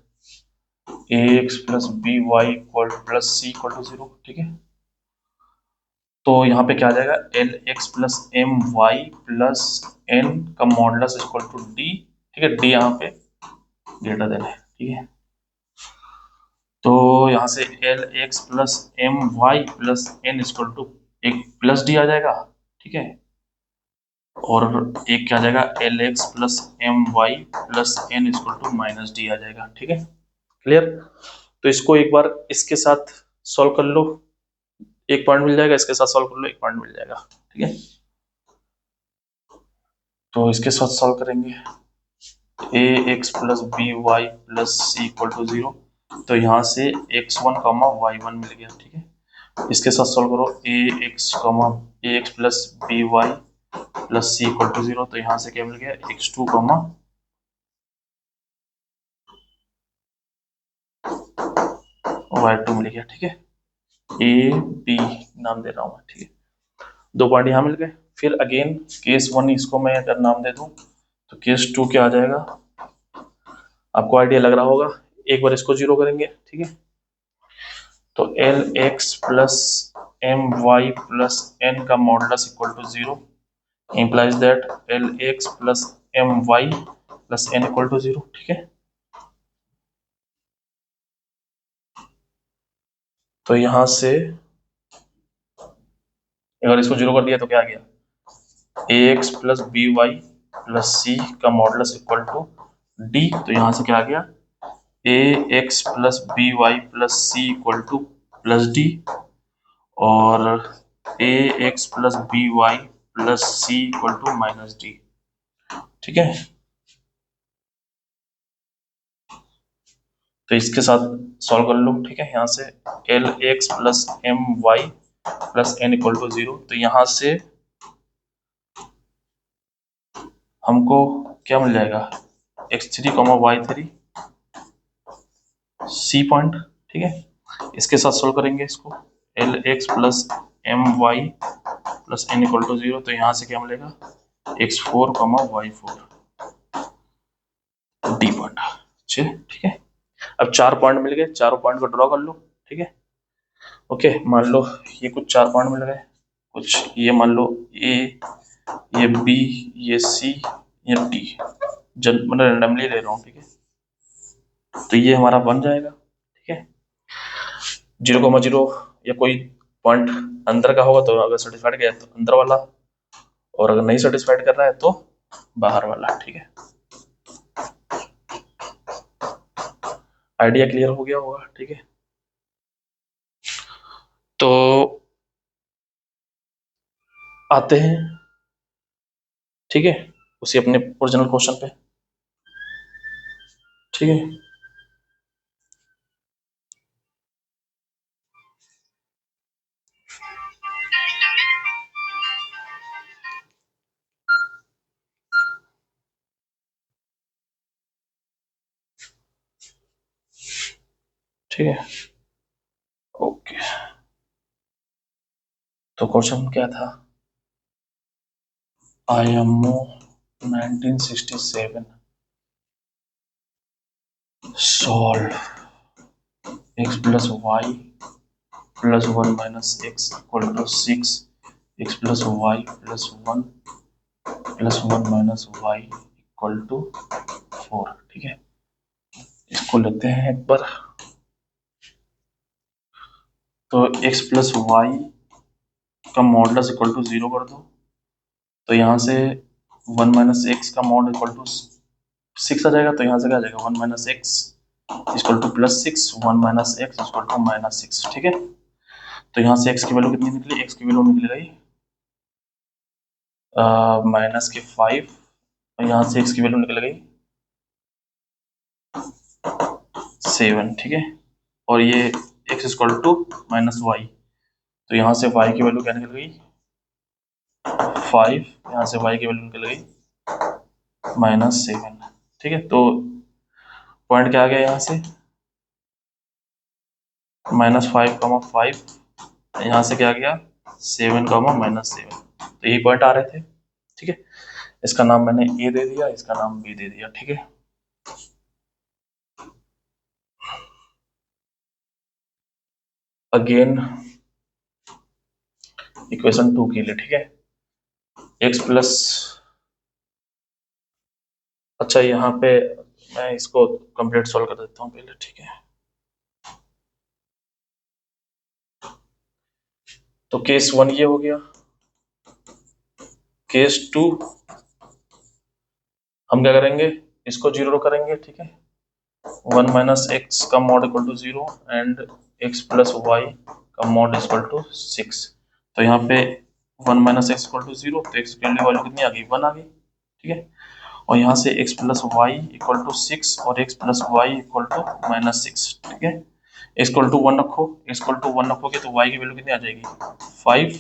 ax plus by equal plus c equal to 0, ठीक है। तो यहाँ पे क्या आ जाएगा, l x plus m y plus n का मॉडुलस इक्वल टू डी, ठीक है, डी यहाँ पे ग्रेटर देन है, ठीक है। तो यहाँ से l x plus m y plus n equal to एक प्लस डी आ जाएगा, ठीक है, और एक क्या आ जाएगा, l x plus m y plus n equal to minus d आ जाएगा, ठीक है, क्लियर। तो इसको एक बार इसके साथ सॉल्व कर लो, एक पॉइंट मिल जाएगा, इसके साथ सॉल्व कर लो, एक पॉइंट मिल जाएगा, ठीक है। तो इसके साथ सॉल्व करेंगे, a x plus b y plus c equal to 0, तो यहाँ से x1 कॉमा y1 मिल गया, ठीक है। इसके साथ सॉल्व करो, a x plus b y plus c equal to 0, तो यहाँ से क्या मिल गया, x2 कॉमा y2 मिल गया, ठीक है। ए बी नाम दे रहा हूँ मैं, ठीक है, 2 पॉइंट यहाँ मिल गए। फिर अगेन केस 1 इसको मैं अगर नाम दे दूं तो केस 2 क्या आ जाएगा, आपको आइडिया लग रहा होगा, एक बार इसको 0 करेंगे, ठीक है। तो l x plus m y plus n का modulus equal to 0 implies that l x plus m y plus n equal to 0, ठीक है। तो यहां से अगर इसको 0 कर दिया तो क्या आ गया, a x plus b y plus c का मॉडुलस इक्वल टू डी, तो यहां से क्या आ गया, a x plus b y plus c equal to plus d, और a x plus b y plus c equal to minus d, ठीक है। तो इसके साथ सॉल्व कर लो, ठीक है, यहाँ से l x plus m y plus n equal to 0, तो यहाँ से हमको क्या मिल जाएगा, x3 comma y3 C point, ठीक है। इसके साथ सॉल्व करेंगे इसको, l x plus m y plus n equal to 0, तो यहाँ से क्या मिलेगा, x4 comma y4 D point, ठीक है। अब 4 पॉइंट मिल गए, चारों पॉइंट को ड्रॉ कर लो, ठीक है, ओके। मान लो ये कुछ 4 पॉइंट मिल गए, कुछ ये मान लो ए, ये बी, ये सी, ये डी, मतलब रैंडमली ले रहा हूँ, ठीक है। तो ये हमारा बन जाएगा, ठीक है, 0,0 या कोई पॉइंट अंदर का होगा तो अगर सेटिस्फाइड किया तो अंदर वाला, और अगर नहीं सेटिस्फाइड कर रहा है तो बाहर वाला, ठीक है। आइडिया क्लियर हो गया होगा, ठीक है। तो आते हैं, ठीक है, उसी अपने ओरिजिनल क्वेश्चन पे, ठीक है। ठीक है, ओके। तो क्वेश्चन क्या था? IMO 1967 solve x plus Y plus 1 minus x equal to 6, x plus Y plus one minus Y equal to 4। ठीक है, इसको लेते हैं एक बार। तो x प्लस वाई का मॉडुलस इक्वल टू 0 कर दो, तो यहाँ से 1 माइनस एक्स का मॉड इक्वल टू 6 आ जाएगा। तो यहाँ से क्या आ जाएगा, 1 minus x equal to plus 6, 1 minus x equal to minus 6। ठीक है, तो यहाँ से x की वैल्यू कितनी निकली, x की वैल्यू निकल गई माइनस के 5, और यहाँ से x की वैल्यू निकल गई 7। ठीक है, और ये x equal to minus y, तो यहाँ से y की वैल्यू क्या निकल गई 5, यहाँ से y की वैल्यू निकल गई माइनस 7। ठीक है, तो पॉइंट क्या आ गया यहाँ से -5, यहाँ से क्या आ गया 7, -7। तो यही पॉइंट आ रहे थे। ठीक है, इसका नाम मैंने ए दे दिया, इसका नाम बी दे दिया। ठीक है, अगेन इक्वेशन 2 के लिए। ठीक है, x प्लस, अच्छा यहाँ पे मैं इसको कंप्लीट सॉल्व कर देता हूँ पहले। ठीक है, तो केस 1 ये हो गया। केस 2 हम क्या करेंगे, इसको 0 करेंगे। ठीक है, 1 माइनस एक्स का mod equal to 0 and x plus Y का मॉड इक्वल टू 6। तो यहाँ पे 1 माइनस एक्स इक्वल टू 0, तो x की वैल्यू कितनी आ गई 1 आ गई। ठीक है, और यहाँ से x plus y equal to 6 और x plus y equal to minus 6। ठीक है, इक्वल टू 1 रखो, इक्वल टू 1 रखोगे तो y की वैल्यू कितनी आ जाएगी 5,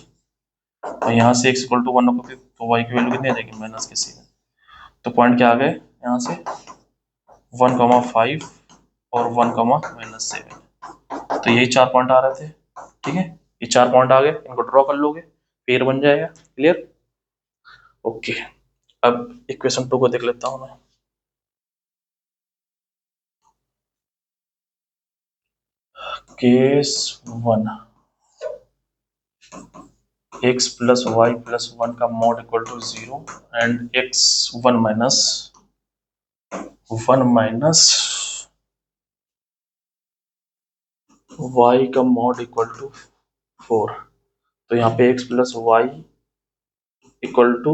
और यहाँ से x इक्वल टू 1 रखोगे तो y की वैल्यू कितनी आ जाएगी माइनस के 7। तो पॉइंट क्या आ गए यहाँ से 1,5 और 1,-7। तो यही 4 पॉइंट आ रहे थे। ठीक है, ये 4 पॉइंट आ गए, इनको ड्रॉ कर लोगे, पेयर बन जाएगा। Clear, okay. अब इक्वेशन 2 को देख लेता हूं मैं। Case 1, x plus Y plus 1 का mod equal to 0 and x 1 minus y का मॉड इक्वल टू 4। तो यहाँ पे x plus y equal to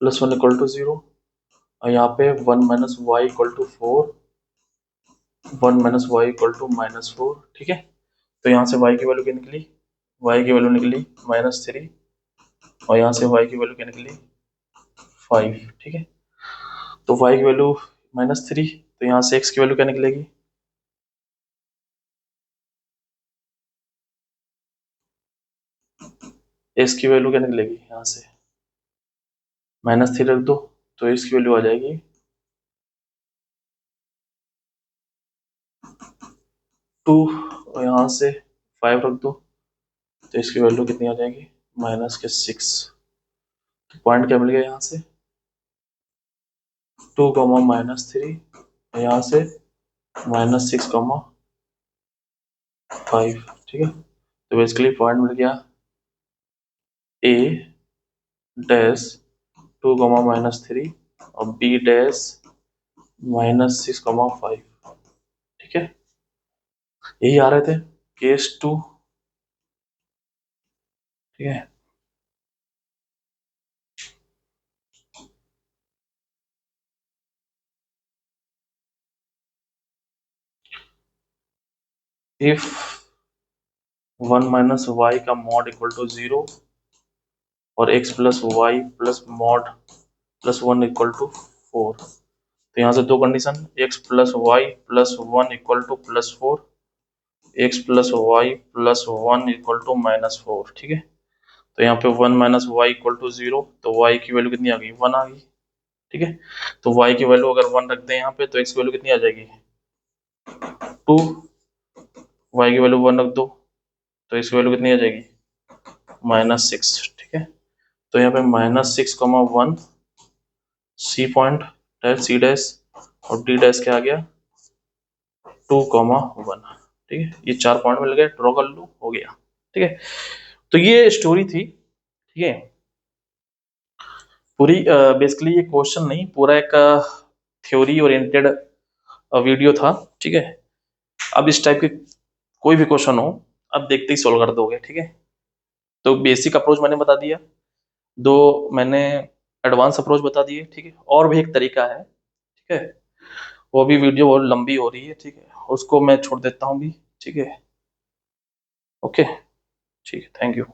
+1 equal to 0, और यहाँ पे 1 minus Y equal to 4, 1 minus Y equal to -4। ठीक है, तो यहाँ से y की वैल्यू क्या निकली, y की वैल्यू निकली -3, और यहाँ से y की वैल्यू क्या निकली 5। ठीक है, तो y की वैल्यू -3, तो यहाँ से x की वैल्यू क्या निकलेगी x की वैल्यू क्या निकलेगी, यहाँ से -3 रख दो, तो इसकी वैल्यू आ जाएगी 2, और यहाँ से 5 रख दो, तो इसकी वैल्यू कितनी आ जाएगी -6। तो पॉइंट क्या मिल गया यहाँ से 2, -3, और यहाँ से -6, 5। ठीक है, तो बेसिकली पॉइंट मिल गया a डैश 2, -3 और b डैश -6, 5। ठीक है, यही आ रहे थे केस 2। ठीक है, इफ 1 माइनस वाई का मॉड इक्वल टू 0 और x plus Y plus mod plus 1 equal to 4। तो यहाँ से दो condition, x plus Y plus 1 equal to +4, x plus Y plus 1 equal to -4। ठीक है, तो यहाँ पे 1 माइनस वाई इक्वल टू 0, तो y की वैल्यू कितनी आ गई, 1 आ गई। ठीक है, तो y की वैल्यू अगर 1 रख दें यहाँ पे, तो x की वैल्यू कितनी आ जाएगी, 2। y की वैल्यू 1 रख दो, तो x की वैल्यू कितनी आ जाएगी, -6। ठीक है, तो यहाँ पे -6, 1 C point dash C dash और डी डैश क्या आ गया, 2, 1। ठीक है, ये 4 पॉइंट मिल गए, ड्रॉ कर लो, हो गया। ठीक है, तो ये स्टोरी थी। ठीक है, पूरी बेसिकली ये क्वेश्चन नहीं, पूरा एक थ्योरी ओरिएंटेड वीडियो था। ठीक है, अब इस टाइप के कोई भी क्वेश्चन हो, अब देखते ही सोल्व कर दोगे। ठीक है, तो बेसिक अप्रोच मैंने बता दिया, दो मैंने एडवांस अप्रोच बता दिए। ठीक है, और भी एक तरीका है, ठीक है, वो भी वीडियो बहुत लंबी हो रही है। ठीक है, उसको मैं छोड़ देता हूँ भी। ठीक है, ओके, ठीक है, थैंक यू।